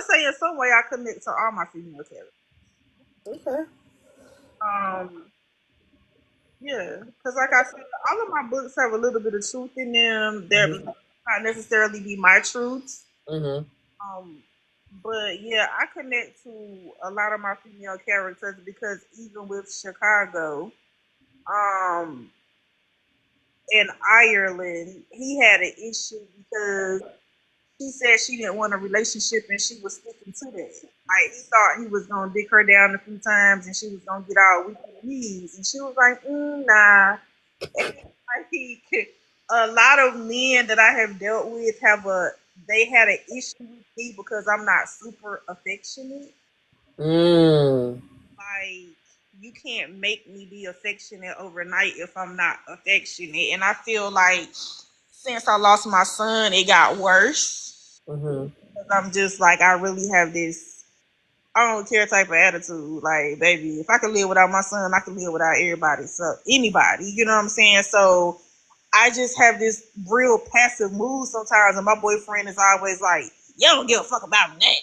say, in some way I connect to all my female characters. Okay. Um, yeah, because like I said, all of my books have a little bit of truth in them that Mm-hmm. might not necessarily be my truths. Mm-hmm. Um, but yeah, I connect to a lot of my female characters because even with Chicago, um, in Ireland, he had an issue because she said she didn't want a relationship and she was sticking to that. Like he thought he was gonna dick her down a few times and she was gonna get all weak in the knees, and she was like, nah. And like a lot of men that I have dealt with they had an issue with me because I'm not super affectionate. Mm. Like you can't make me be affectionate overnight if I'm not affectionate, and I feel like since I lost my son, it got worse. Mm-hmm. I'm just like I really have this I don't care type of attitude. Like, baby, if I could live without my son, I can live without everybody. So anybody, you know what I'm saying? So I just have this real passive mood sometimes, and my boyfriend is always like, "You don't give a fuck about that."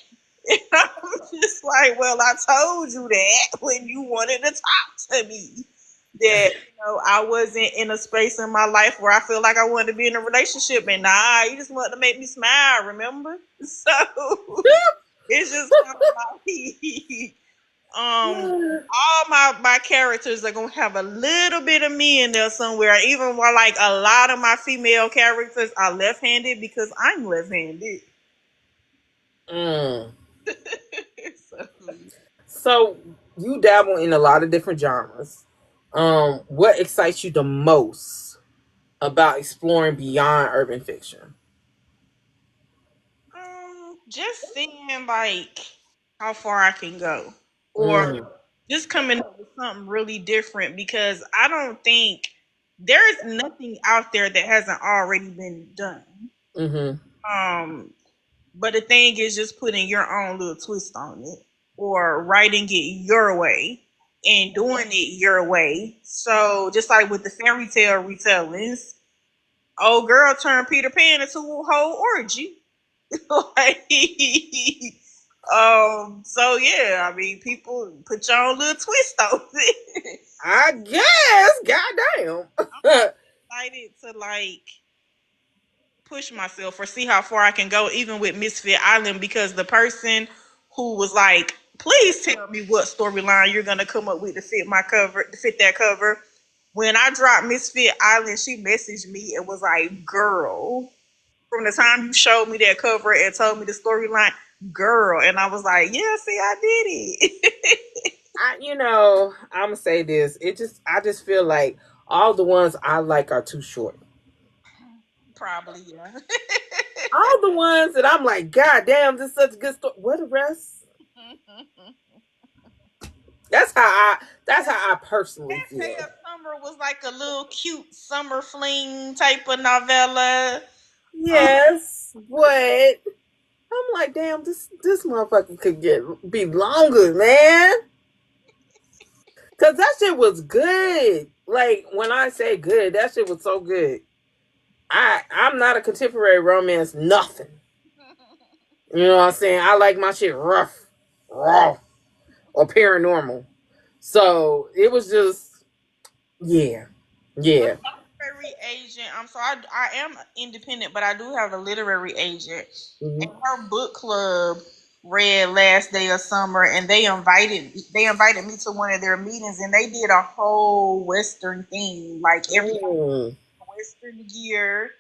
And I'm just like, "Well, I told you that when you wanted to talk to me, that I wasn't in a space in my life where I feel like I wanted to be in a relationship, and nah, you just wanted to make me smile, remember?" So it's just kind of like all my characters are gonna have a little bit of me in there somewhere. Even while like a lot of my female characters are left-handed because I'm left-handed. Mm. So, So you dabble in a lot of different genres. What excites you the most about exploring beyond urban fiction? just seeing like how far I can go, or Mm. just coming up with something really different because I don't think there's nothing out there that hasn't already been done. Mm-hmm. Um, But the thing is just putting your own little twist on it or writing it your way and doing it your way. So just like with the fairy tale retellings, old girl turned Peter Pan into a whole orgy. Like, so yeah, I mean people put your own little twist on it. I guess. Goddamn. Excited to like push myself or see how far I can go, even with Misfit Island, because the person who was like, please tell me what storyline you're gonna come up with to fit my cover, to fit that cover. When I dropped Misfit Island, she messaged me and was like, girl, from the time you showed me that cover and told me the storyline, girl. And I was like, yeah, see, I did it. I'm gonna say this. I just feel like all the ones I like are too short. Probably, yeah. All the ones that I'm like, God damn, this is such a good story. What the rest? That's how I personally Last Day feel. of Summer was like a little cute summer fling type of novella. Um, Yes, but I'm like, damn, this motherfucker could be longer, man. Cause that shit was good. Like when I say good, that shit was so good. I'm not a contemporary romance nothing. You know what I'm saying? I like my shit rough, raw, or paranormal. So it was just yeah, a yeah. literary agent. I am independent, but I do have a literary agent. And Mm-hmm. her book club read Last Day of Summer, and they invited me to one of their meetings, and they did a whole Western theme, like everybody Mm, Western gear.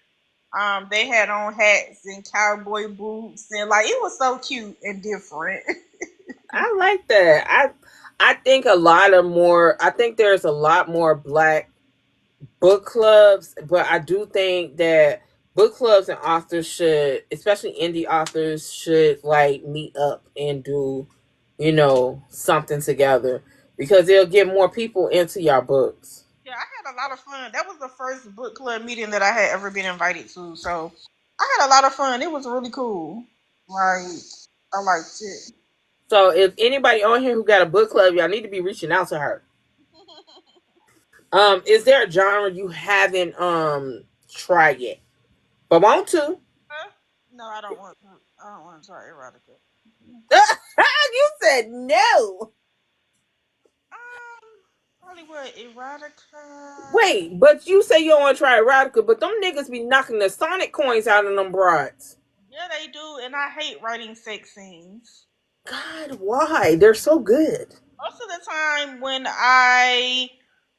They had on hats and cowboy boots, and like it was so cute and different. I like that. I think a lot of more. I think there's a lot more black book clubs, but I do think that book clubs and authors should, especially indie authors, should like meet up and do, something together because it'll get more people into your books. Yeah, I had a lot of fun. That was the first book club meeting that I had ever been invited to. So I had a lot of fun. It was really cool. Like I liked it. So if anybody on here who got a book club, y'all need to be reaching out to her. Is there a genre you haven't tried yet, but want to? Huh? No, I don't want. I don't want to try erotica. You said no. Probably what erotica. Wait, but you say you don't want to try erotica, but them niggas be knocking the Sonic coins out of them broads. Yeah, they do, and I hate writing sex scenes. God, why? They're so good. Most of the time, when I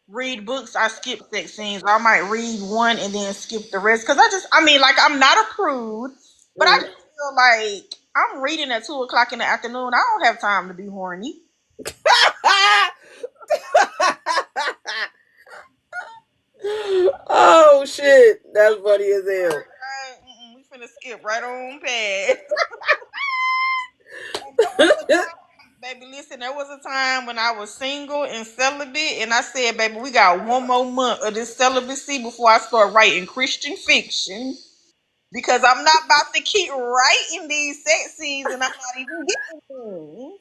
read books, I skip sex scenes. I might read one and then skip the rest because I mean, like I'm not a prude, but I Mm. just feel like I'm reading at 2 o'clock in the afternoon. I don't have time to be horny. Oh shit, that's funny as hell. We finna skip right on past. And there was a time, baby, listen, there was a time when I was single and celibate, and I said, baby, we got one more month of this celibacy before I start writing Christian fiction. Because I'm not about to keep writing these sex scenes and I'm not even getting them.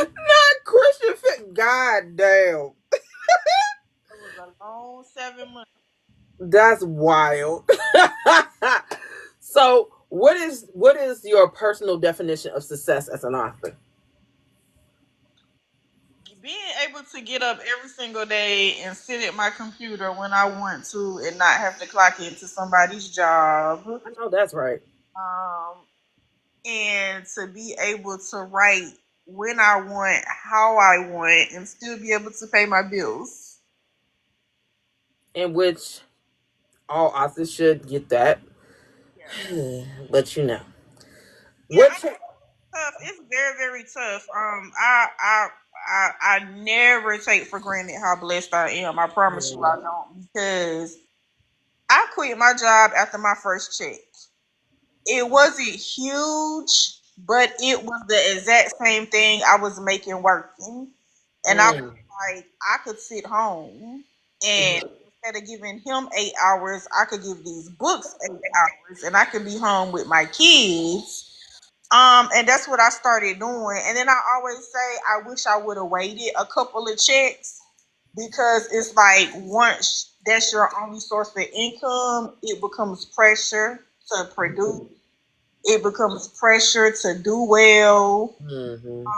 Not Christian fit. God damn, It was a long 7 months. that's wild. So, what is your personal definition of success as an author? Being able to get up every single day and sit at my computer when I want to and not have to clock into somebody's job. I know that's right. Um, and to be able to write when I want, how I want, and still be able to pay my bills. In which all authors should get that. Yeah. But Yeah, what? tough. It's very, very tough. I never take for granted how blessed I am. I promise you, I don't, because I quit my job after my first check. It wasn't huge, but it was the exact same thing I was making working, and I was Mm, like, I could sit home and mhm, instead of giving him 8 hours, I could give these books 8 hours, and I could be home with my kids. And that's what I started doing. And then I always say I wish I would have waited a couple of checks because it's like once that's your only source of income, it becomes pressure to produce. It becomes pressure to do well. mhm.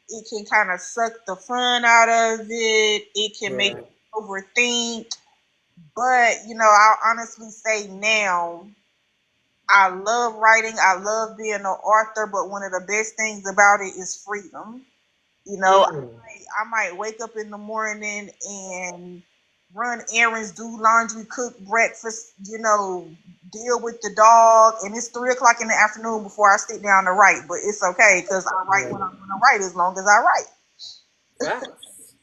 It can kind of suck the fun out of it. It can make Right. you overthink. But I'll honestly say now I love writing. I love being an author, but one of the best things about it is freedom. You know, Mm, I might wake up in the morning and run errands, do laundry, cook breakfast, deal with the dog, and it's 3 o'clock in the afternoon before I sit down to write. But it's okay because I write when right. I'm going to write as long as I write. Facts.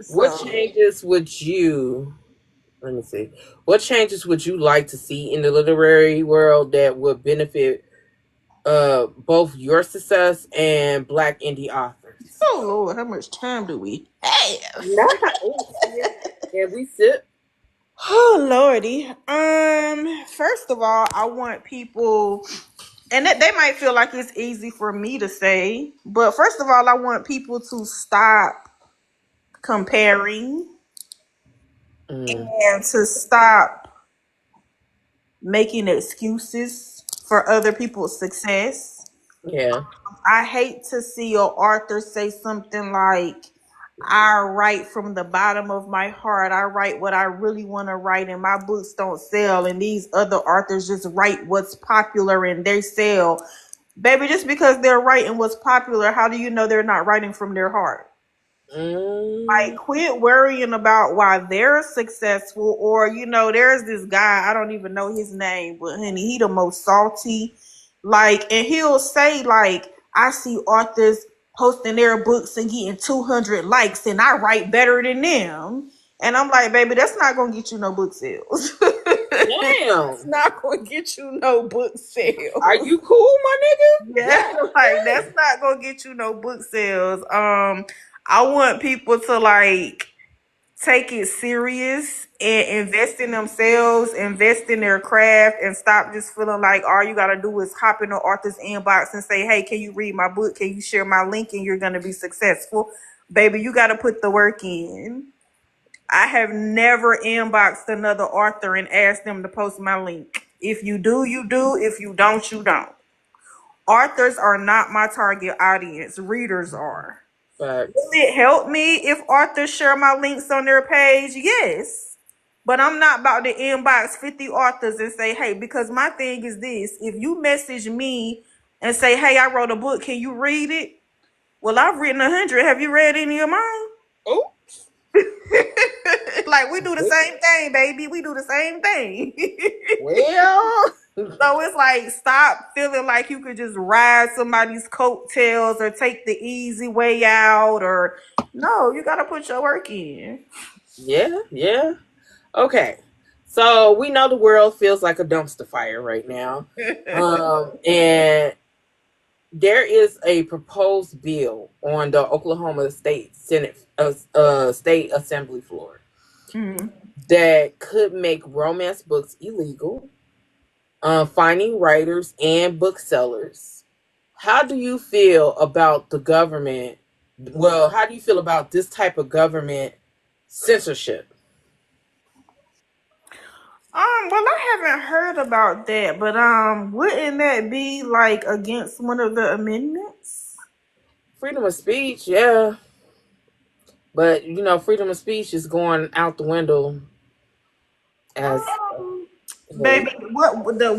What So changes would you? Let me see. What changes would you like to see in the literary world that would benefit both your success and Black indie authors? Oh Lord, how much time do we have? Not. Oh shit. Can we sip? Oh Lordy. First of all, I want people, and they might feel like it's easy for me to say, but first of all, I want people to stop comparing Mm, and to stop making excuses for other people's success. yeah. I hate to see an author say something like, I write from the bottom of my heart. I write what I really want to write, and my books don't sell. And these other authors just write what's popular and they sell. Baby, just because they're writing what's popular, how do you know they're not writing from their heart? Like, Mm, quit worrying about why they're successful. Or, there's this guy, I don't even know his name, but honey, he the most salty. Like, and he'll say, like, I see authors posting their books and getting 200 likes, and I write better than them. And I'm like, baby, that's not gonna get you no book sales. It's damn. not gonna get you no book Are sales. you cool, my nigga? Yeah, like God that's not gonna get you no book sales. I want people to like take it serious and invest in themselves, invest in their craft, and stop just feeling like all you gotta do is hop in the author's inbox and say, "Hey, can you read my book? Can you share my link?" And you're gonna be successful, baby. You gotta put the work in. I have never inboxed another author and asked them to post my link. If you do, you do. If you don't, you don't. Authors are not my target audience. Readers are. Will Facts. it help me if authors share my links on their page? Yes. But I'm not about to inbox 50 authors and say, hey, because my thing is this. If you message me and say, hey, I wrote a book, can you read it? Well, I've written 100. Have you read any of mine? Oh, Like, we do the same thing, baby. We do the same thing. well, So it's like, stop feeling like you could just ride somebody's coattails or take the easy way out, or no, you got to put your work in. yeah, yeah. Okay. So we know the world feels like a dumpster fire right now. And there is a proposed bill on the Oklahoma State Assembly floor Mhm. that could make romance books illegal, finding writers and booksellers. How do you feel about the government? Well, how do you feel about this type of government censorship? Well, I haven't heard about that, but wouldn't that be like against one of the amendments? Freedom of speech, yeah, but freedom of speech is going out the window as Um, well. Baby,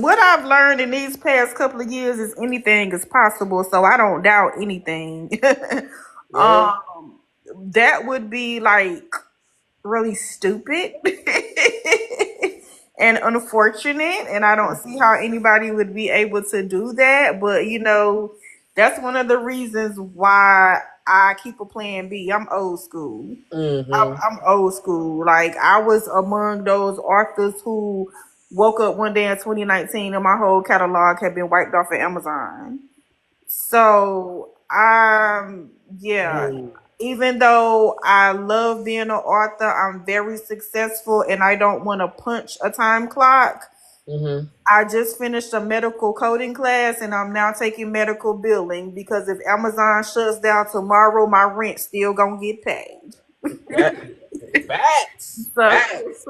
what I've learned in these past couple of years is anything is possible, so I don't doubt anything. Yeah. um, that would be like really stupid and unfortunate, and I don't see how anybody would be able to do that. But that's one of the reasons why I keep a plan B. I'm old school. Mm-hmm. I'm old school. Like, I was among those authors who woke up one day in 2019 and my whole catalog had been wiped off of Amazon. So, yeah, Mm-hmm. even though I love being an author, I'm very successful and I don't want to punch a time clock. Mm-hmm. I just finished a medical coding class and I'm now taking medical billing because if Amazon shuts down tomorrow, my rent still gonna get paid. That facts. So, Facts.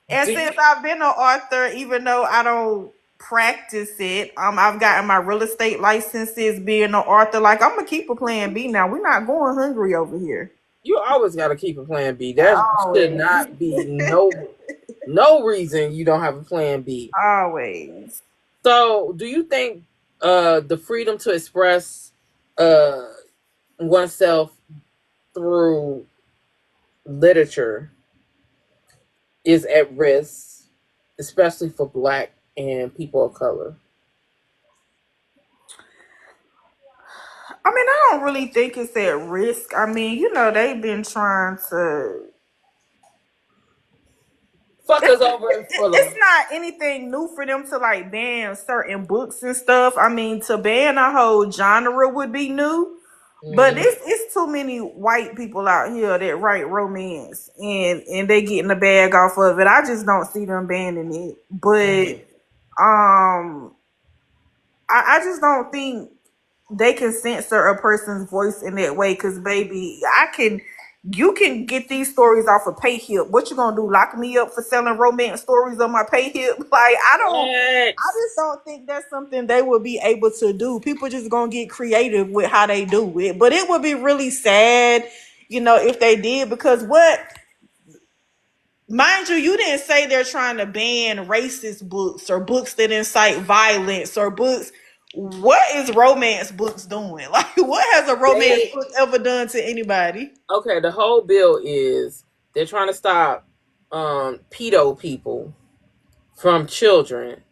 and Do you since I've been an author, even though I don't practice it, I've gotten my real estate licenses being an author. Like, I'm gonna keep a plan B now. We're not going hungry over here. you always gotta keep a plan B. There should Always. not be no reason you don't have a plan B. Always. So, do you think the freedom to express uh oneself through literature is at risk, especially for Black and people of color? I mean, I don't really think it's at risk. I mean, they've been trying to. Fuck us over for It's the not anything new for them to like ban certain books and stuff. I mean, to ban a whole genre would be new. But Mm-hmm. it's too many white people out here that write romance and they getting the bag off of it. I just don't see them banning it. But Mm-hmm. um I just don't think they can censor a person's voice in that way. Cause baby, you can get these stories off of PayHip. What you gonna do? Lock me up for selling romance stories on my PayHip? Like I Facts. just don't think that's something they would be able to do. People just gonna get creative with how they do it. But it would be really sad, if they did, because what mind you, you didn't say they're trying to ban racist books or books that incite violence or books. What is romance books doing? Like, what has a romance They book ever done to anybody? okay. The whole bill is they're trying to stop pedo people from children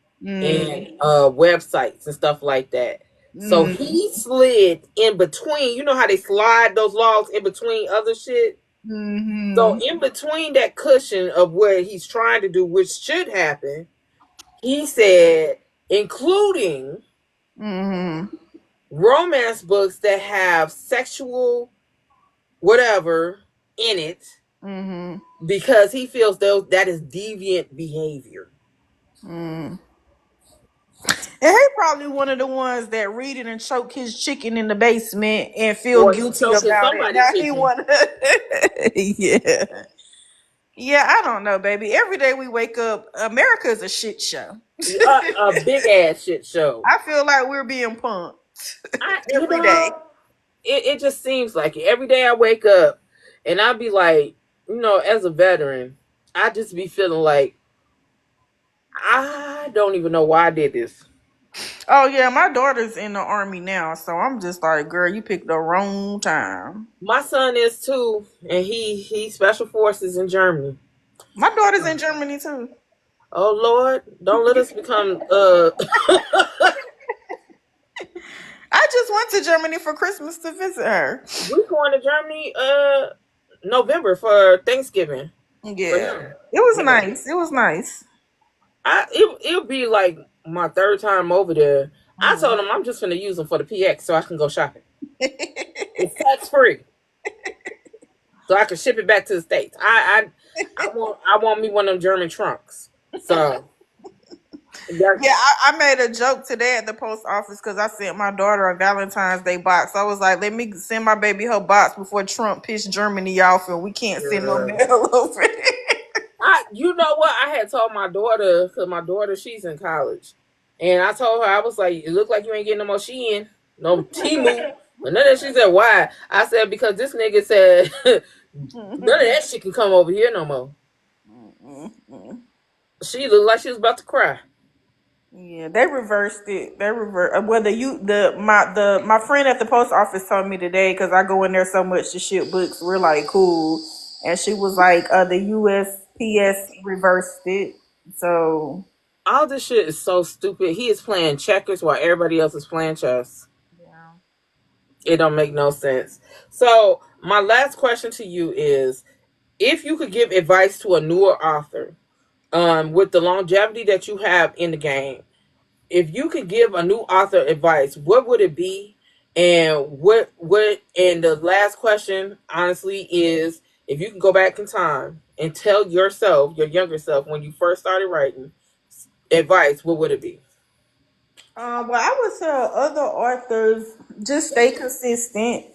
and Mm, websites and stuff like that. So mm, he slid in between. You know how they slide those logs in between other shit. So mm, in between that cushion of what he's trying to do, which should happen, he said, including mm, romance books that have sexual whatever in it, mm, because he feels those that is deviant behavior. mm. And he probably one of the ones that read it and choke his chicken in the basement and feel Or he guilty choking about it. somebody Now he chicken. want yeah. Yeah, I don't know, baby. Every day we wake up, America is a shit show. A big ass shit show. I feel like we're being punked I, you every day. know, it just seems like it. Every day I wake up and I be like, as a veteran, I just be feeling like I don't even know why I did this. Oh yeah, my daughter's in the army now, so I'm just like, girl, you picked the wrong time. My son is too, and he special forces in Germany. My daughter's in Germany too. Oh Lord, don't let us become I just went to Germany for Christmas to visit her. we going to Germany November for Thanksgiving for Yeah, him. it was Yeah. nice. It was nice. It'll be like my third time over there. I told Mm. him I'm just gonna use them for the PX so I can go shopping. It's tax free, so I can ship it back to the States. I want me one of them German trunks. So that's Yeah, I made a joke today at the post office because I sent my daughter a Valentine's Day box. I was like, let me send my baby her box before Trump pissed Germany off and we can't send no yeah. mail over it. You know what? I had told my daughter, because my daughter, she's in college, and I told her, I was like, it look like you ain't getting no more Shein, no Timu, but none of that. She said, why? I said, because this nigga said none of that shit can come over here no more. She looked like she was about to cry. Yeah, they reversed it. They reversed. Whether you my friend at the post office told me today because I go in there so much to ship books. We're like cool, and she was like, the USPS reversed it. So All this shit is so stupid. He is playing checkers while everybody else is playing chess. yeah. It don't make no sense. So my last question to you is, if you could give advice to a newer author, with the longevity that you have in the game, if you could give a new author advice, what would it be? And and the last question, honestly, is if you can go back in time and tell yourself, your younger self, when you first started writing advice, what would it be? Well, I would tell other authors just stay consistent.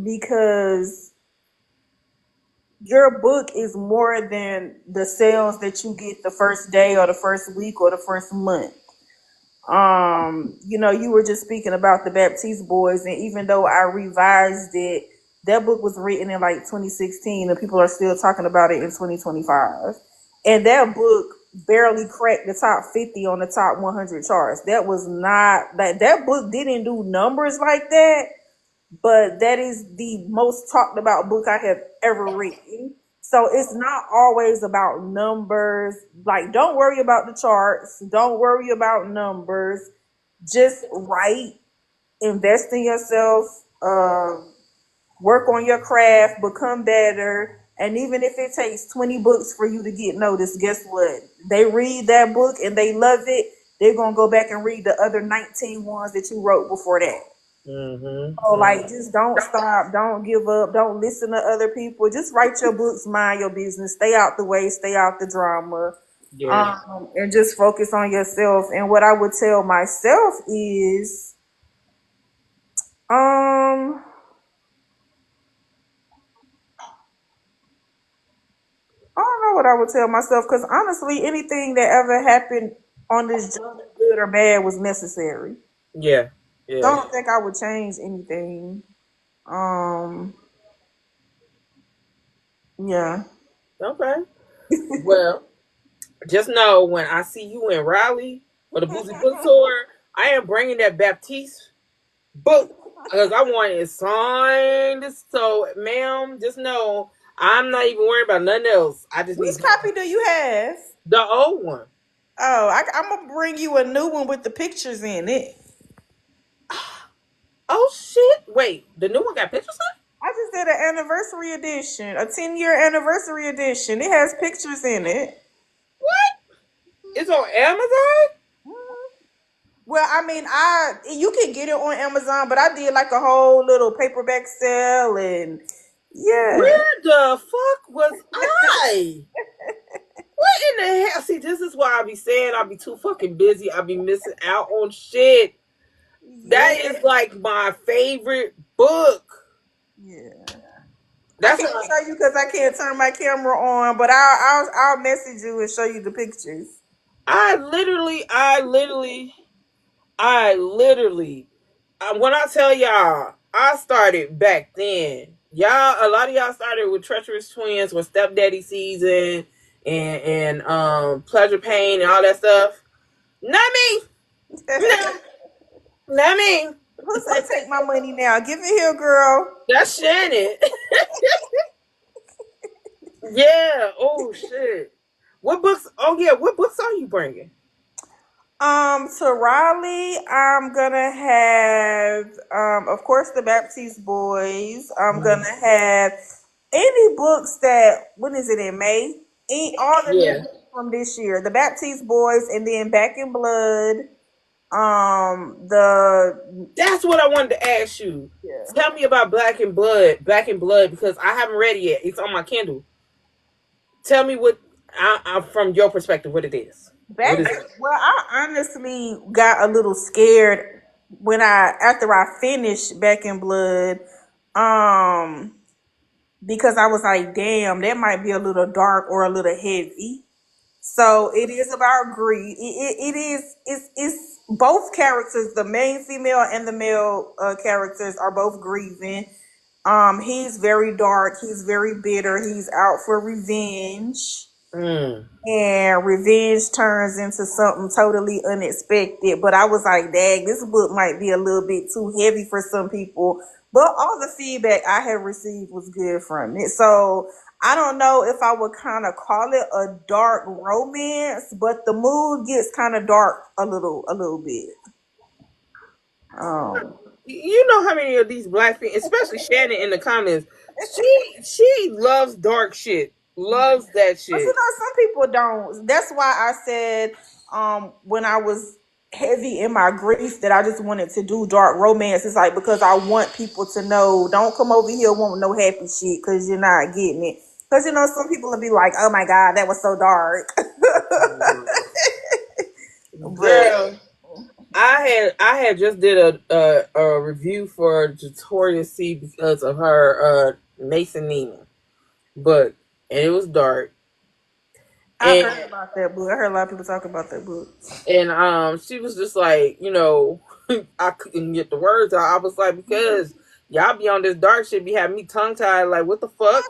Because your book is more than the sales that you get the first day or the first week or the first month. You were just speaking about the Baptiste Boys, and even though I revised it, that book was written in like 2016, and people are still talking about it in 2025. And that book barely cracked the top 50 on the top 100 charts. That was not that book didn't do numbers like that, but that is the most talked about book I have ever written. So it's not always about numbers. Like, don't worry about the charts. Don't worry about numbers. Just write, invest in yourself, work on your craft, become better. And even if it takes 20 books for you to get noticed, guess what? They read that book and they love it. They're going to go back and read the other 19 ones that you wrote before that. So Mm-hmm. like just don't stop, don't give up, don't listen to other people. Just write your books, mind your business, stay out the way, stay out the drama. Yeah. And just focus on yourself. And what I would tell myself is, um, I don't know what I would tell myself because honestly, anything that ever happened on this journey, good or bad, was necessary. Yeah. So I Yeah. don't think I would change anything. Um, yeah. Okay. Well, just know when I see you in Raleigh for the Boozy Book Tour, I am bringing that Baptiste book because I want it signed. So, ma'am, just know I'm not even worried about nothing else. I just Which need that, copy do you have? the old one. Oh, I'm gonna bring you a new one with the pictures in it. Oh shit! Wait, the new one got pictures on it? I just did an anniversary edition, a 10-year anniversary edition. It has pictures in it. What? It's on Amazon? Well, I mean, you can get it on Amazon, but I did like a whole little paperback sale, and yeah, Where the fuck was I? What in the hell? See, this is why I be saying I be too fucking busy. I be missing out on shit. That yeah, is like my favorite book. yeah. I That's can't why show you because I can't turn my camera on, but I'll message you and show you the pictures. I literally, when I tell y'all, I started back then. Y'all, a lot of y'all started with Treacherous Twins, with Stepdaddy Season, and Pleasure Pain and all that stuff. Not me. No, not me. Who said take my money now? Give it here, girl. That's Shannon. Yeah. Oh shit. What books? Oh yeah. What books are you bringing? To Raleigh, I'm gonna have, of course, the Baptiste Boys. I'm gonna have any books that, when is it, in May? All the new Yeah. books from this year, the Baptiste Boys, and then Back in Blood. The That's what I wanted to ask you. yeah, Tell me about Black and Blood, Back in Blood, because I haven't read it yet. It's on my Kindle. Tell me what, from your perspective, what it is. What back. is it? Well, I honestly got a little scared when after I finished Back in Blood. Um, because I was like, damn, that might be a little dark or a little heavy. So it is about grief. It is it's both characters, the main female and the male characters are both grieving. He's very dark. He's very bitter. He's out for revenge, Mm. and revenge turns into something totally unexpected. But I was like, dang, this book might be a little bit too heavy for some people. But all the feedback I have received was good from it. So I don't know if I would kind of call it a dark romance, but the mood gets kind of dark a little bit. Um, You know how many of these black people, especially Shannon in the comments, she loves dark shit. Loves that But shit. some people don't. That's why I said, when I was heavy in my grief, that I just wanted to do dark romance. It's like because I want people to know, don't come over here wanting no happy shit because you're not getting it. Because some people will be like, "Oh my god, that was so dark." But Girl, I had just did a review for Victoria C because of her Mason Neiman book, and it was dark, I've and heard about that book. I heard a lot of people talk about that book. she was just like, I couldn't get the words out. I was like, because y'all be on this dark shit, be having me tongue tied. Like, what the fuck?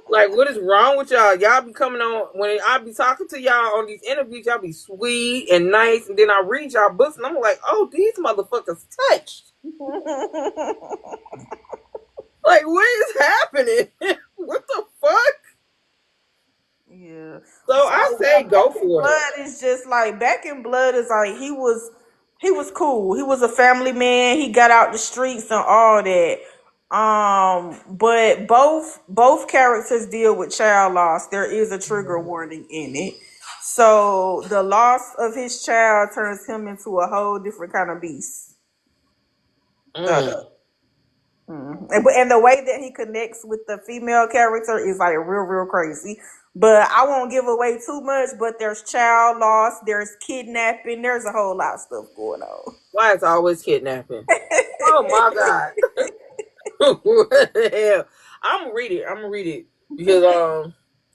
Like, what is wrong with y'all? Y'all be coming on when I be talking to y'all on these interviews. Y'all be sweet and nice, and then I read y'all books, and I'm like, oh, these motherfuckers touched. Like, what is happening? What the fuck? Yeah. So So I say, yeah, go Back in for it. Blood is just like Back in Blood is like he was cool. He was a family man. He got out the streets and all that. But both characters deal with child loss. There is a trigger warning in it. So the loss of his child turns him into a whole different kind of beast. Mm. And the way that he connects with the female character is like real crazy. But I won't give away too much. But there's child loss, there's kidnapping, there's a whole lot of stuff going on. Why is always kidnapping? Oh my god. What the hell? I'm gonna read it. I'm gonna read it because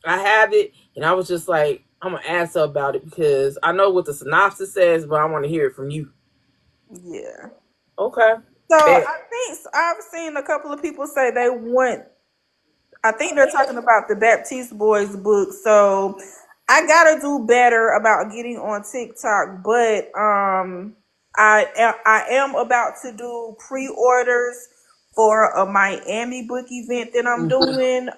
I have it and I was just like I'm gonna ask her about it because I know what the synopsis says, but I want to hear it from you. Yeah. Okay. So Bet. I think I've seen a couple of people say they want. I think they're talking about the Baptiste Boys book. So I gotta do better about getting on TikTok, but I am about to do pre-orders for a Miami book event that I'm doing.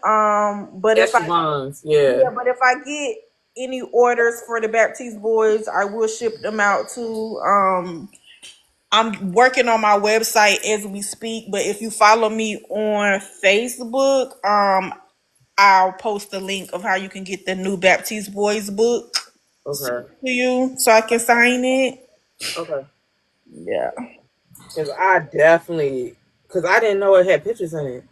But if I Echelons. Yeah. yeah, but if I get any orders for the Baptiste Boys, I will ship them out to I'm working on my website as we speak, but if you follow me on Facebook, I'll post the link of how you can get the new Baptiste Boys book Okay. to you so I can sign it. Okay. Yeah. Because I definitely, because I didn't know it had pictures in it.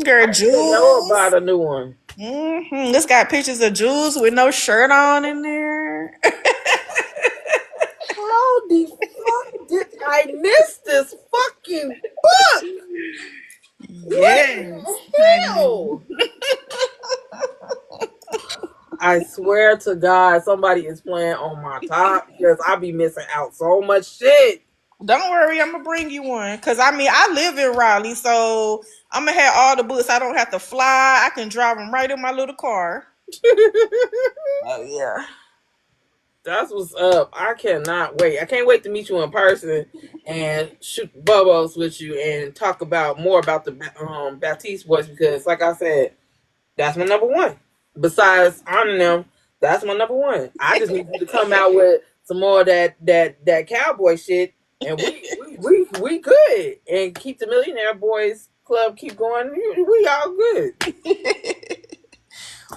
Girl, I didn't know Jules. about a new one. This got pictures of Jules with no shirt on in there. How the fuck did I miss this fucking book? What Yes, the honey. hell? I swear to God, somebody is playing on my top because I be missing out so much shit. Don't worry, I'm gonna bring you one. Cause I mean, I live in Raleigh, so I'm gonna have all the books. I don't have to fly. I can drive them right in my little car. Oh yeah. That's what's up. I cannot wait. I can't wait to meet you in person and shoot bubbles with you and talk about more about the Baptiste boys because, like I said, that's my number one. Besides honoring them, that's my number one. I just need you to come out with some more of that cowboy shit, and we good and keep the Millionaire Boys Club keep going. We all good.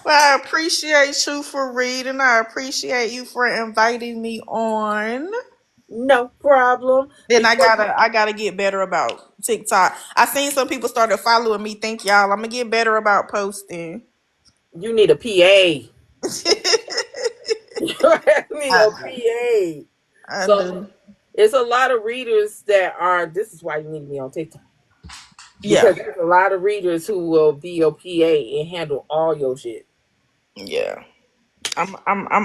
Well, I appreciate you for reading. I appreciate you for inviting me on. No problem. Then I Before gotta I gotta get better about TikTok. I seen some people started following me. Thank y'all. I'm gonna get better about posting. you need a PA. You need I a do. PA. I So do. it's a lot of readers that are. This is why you need to be on TikTok Yeah. because there's a lot of readers who will be your PA and handle all your shit. Yeah. I'm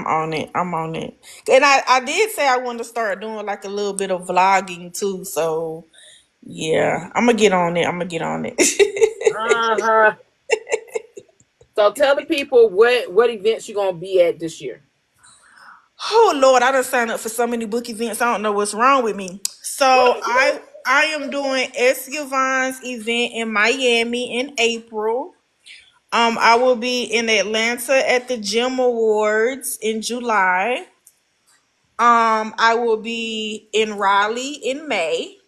on it. I'm on it. And I did say I wanted to start doing like a little bit of vlogging too. So yeah, I'm gonna get on it. I'm gonna get on it. Uh-huh. So tell the people what events you're gonna be at this year. Oh Lord, I done signed up for so many book events. I don't know what's wrong with me. So I am doing Escovan's event in Miami in April. I will be in Atlanta at the Gem Awards in July. I will be in Raleigh in May.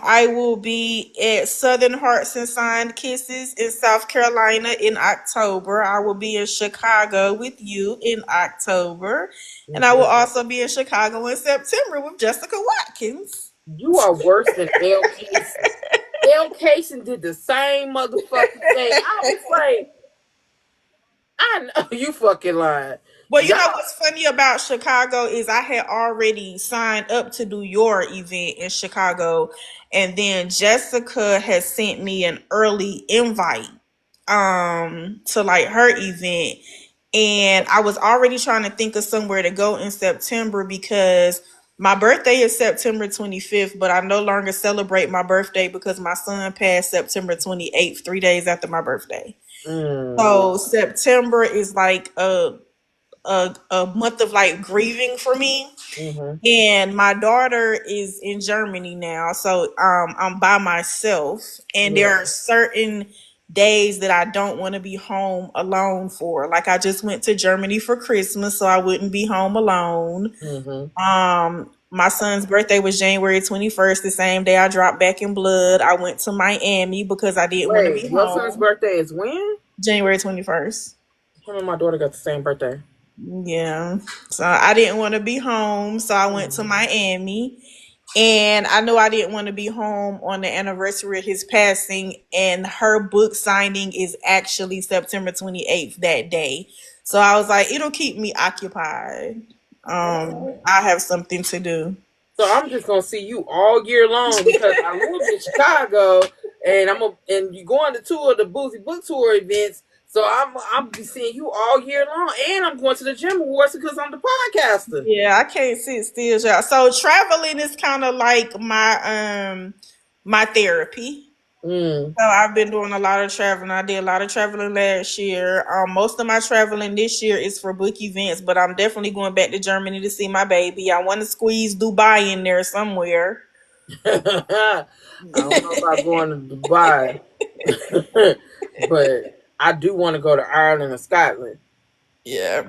I will be at Southern Hearts and Signed Kisses in South Carolina in October. I will be in Chicago with you in October. And I will Mhm. also be in Chicago in September with Jessica Watkins. You are worse than L. Casey. L. Casey did the same motherfucking thing. I was like, I know you fucking lying. Well, you Y'all, know what's funny about Chicago is I had already signed up to do your event in Chicago, and then Jessica has sent me an early invite to like her event, and I was already trying to think of somewhere to go in September because my birthday is September 25th, but I no longer celebrate my birthday because my son passed September 28th, 3 days after my birthday. mm, So September is like a month of like grieving for me. mm-hmm, And my daughter is in Germany now, so I'm by myself, and there yeah, are certain days that I don't want to be home alone for. Like I just went to Germany for Christmas, so I wouldn't be home alone. mm-hmm. My son's birthday was January 21st, the same day I dropped back in blood. I went to Miami because I didn't want to Wait, be your son's home. birthday is when? January 21st. Him and my daughter got the same birthday. Yeah. So I didn't want to be home, so I went to Mhm. Miami. And I know I didn't want to be home on the anniversary of his passing, and her book signing is actually September 28th that day. So I was like, it'll keep me occupied. Okay. I have something to do. So I'm just gonna see you all year long because I live in Chicago and and you going to two of the Boozy Book Tour events. So I'm be seeing you all year long, and I'm going to the Gym Awards because I'm the podcaster. Yeah, I can't sit still, y'all. So traveling is kind of like my therapy. Mm. So I've been doing a lot of traveling. I did a lot of traveling last year. Most of my traveling this year is for book events, but I'm definitely going back to Germany to see my baby. I want to squeeze Dubai in there somewhere. I don't know about going to Dubai, but I do want to go to Ireland or Scotland Yeah.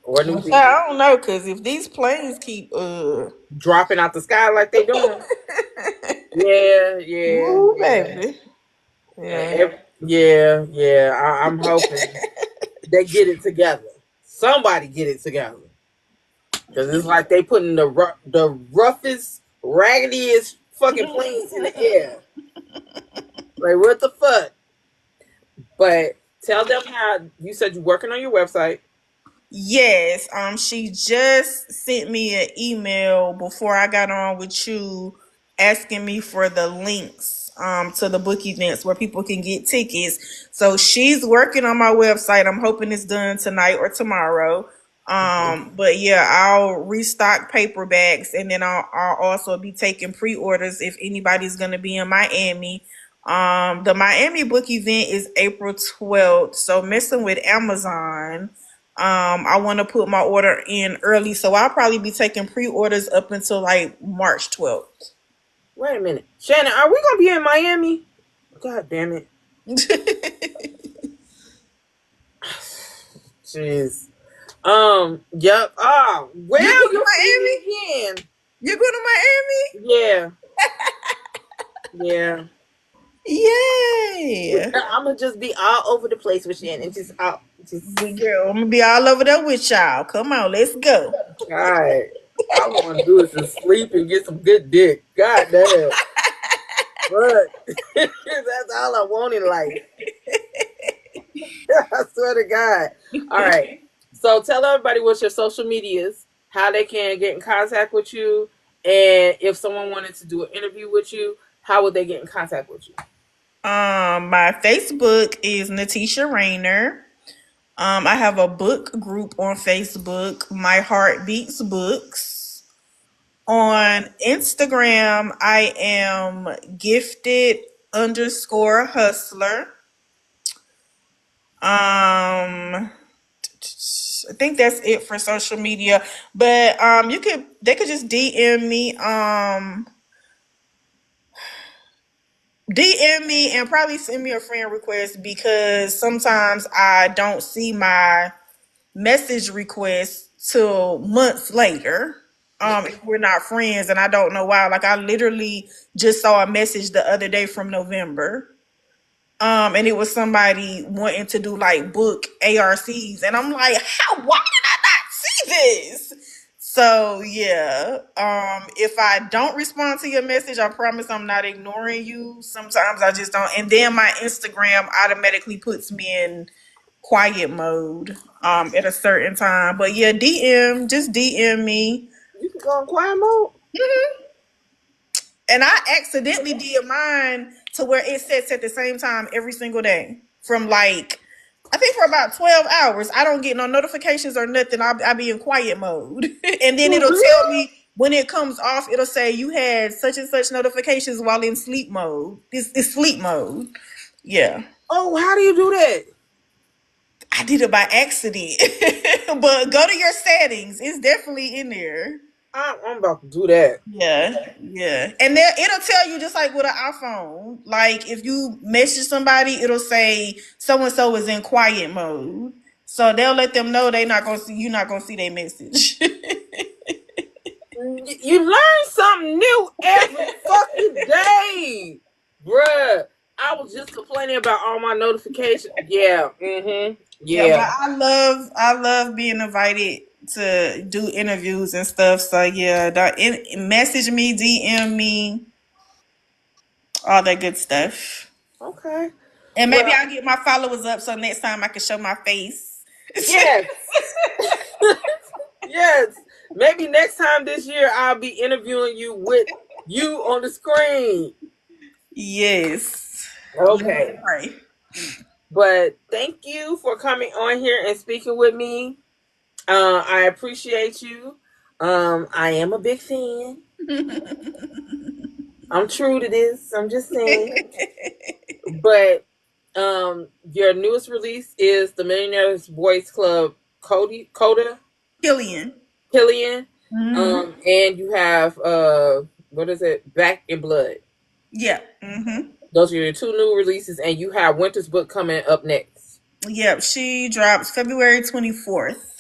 or New Zealand. I don't know, because if these planes keep Dropping out the sky like they doing. Yeah, yeah, Ooh, yeah. baby. Yeah. Yeah. I'm hoping they get it together. Somebody get it together. Because it's like they putting the roughest, raggediest fucking planes in the air. Like, what the fuck? But tell them how you said you're working on your website. Yes, she just sent me an email before I got on with you asking me for the links to the book events where people can get tickets. So she's working on my website. I'm hoping it's done tonight or tomorrow. Mhm. But yeah, I'll restock paperbacks, and then I'll also be taking pre-orders if anybody's gonna be in Miami. The Miami book event is April 12th, so messing with Amazon. I want to put my order in early, so I'll probably be taking pre-orders up until like March 12th. Wait a minute. Shannon, are we going to be in Miami? God damn it. Jeez. Yep. Oh, You're going well, to you'll see Miami? me again. You're going to Yeah. Yeah. Miami? Yay! I'm gonna just be all over the place with Shannon. Just out. Just Big girl, I'm gonna be all over there with y'all. Come on, let's go. all right. All I want to do is just sleep and get some good dick. God damn. But that's all I want in life. I swear to God. All right. So tell everybody what's your social medias, how they can get in contact with you, and if someone wanted to do an interview with you, how would they get in contact with you? My Facebook is Natisha Raynor. I have a book group on Facebook, My Heart Beats Books. On Instagram, I am gifted underscore hustler. I think that's it for social media. But they could just DM me and probably send me a friend request, because sometimes I don't see my message requests till months later. If we're not friends, and I don't know why. Like, I literally just saw a message the other day from November. And it was somebody wanting to do like book ARCs, and I'm like, how? Why did I not see this? So yeah, if I don't respond to your message, I promise I'm not ignoring you. Sometimes I just don't, and then my Instagram automatically puts me in quiet mode at a certain time. But yeah, just DM me. You can go in quiet mode. And I accidentally did mine to where it sets at the same time every single day. From like, I think for about 12 hours. I don't get no notifications or nothing. I'll be in quiet mode. And then For it'll tell real? me when it comes off, it'll say you had such and such notifications while in sleep mode. It's sleep mode. Yeah. Oh, how do you do that? I did it by accident. But go to your settings. It's definitely in there. I'm about to do that. Yeah, yeah. And then it'll tell you, just like with an iPhone. Like, if you message somebody, it'll say so and so is in quiet mode. So they'll let them know they not gonna see you're not gonna see their message. You learn something new every fucking day, bruh. I was just complaining about all my notifications. Yeah, Yeah, but yeah. I love being invited to do interviews and stuff. So yeah, message me, DM me, all that good stuff. Okay. And maybe Well, I'll get my followers up so next time I can show my face. yes. Yes. Maybe next time this year I'll be interviewing you with you on the screen. Yes. Let's Okay. pray. But thank you for coming on here and speaking with me. I appreciate you. I am a big fan. I'm true to this. I'm just saying. But your newest release is the Millionaire's Voice Club Coda Killian. Killian. Mm-hmm. And you have what is it? Back in Blood. Yeah. Mm-hmm. Those are your two new releases, and you have Winter's Book coming up next. Yep. She drops February 24th.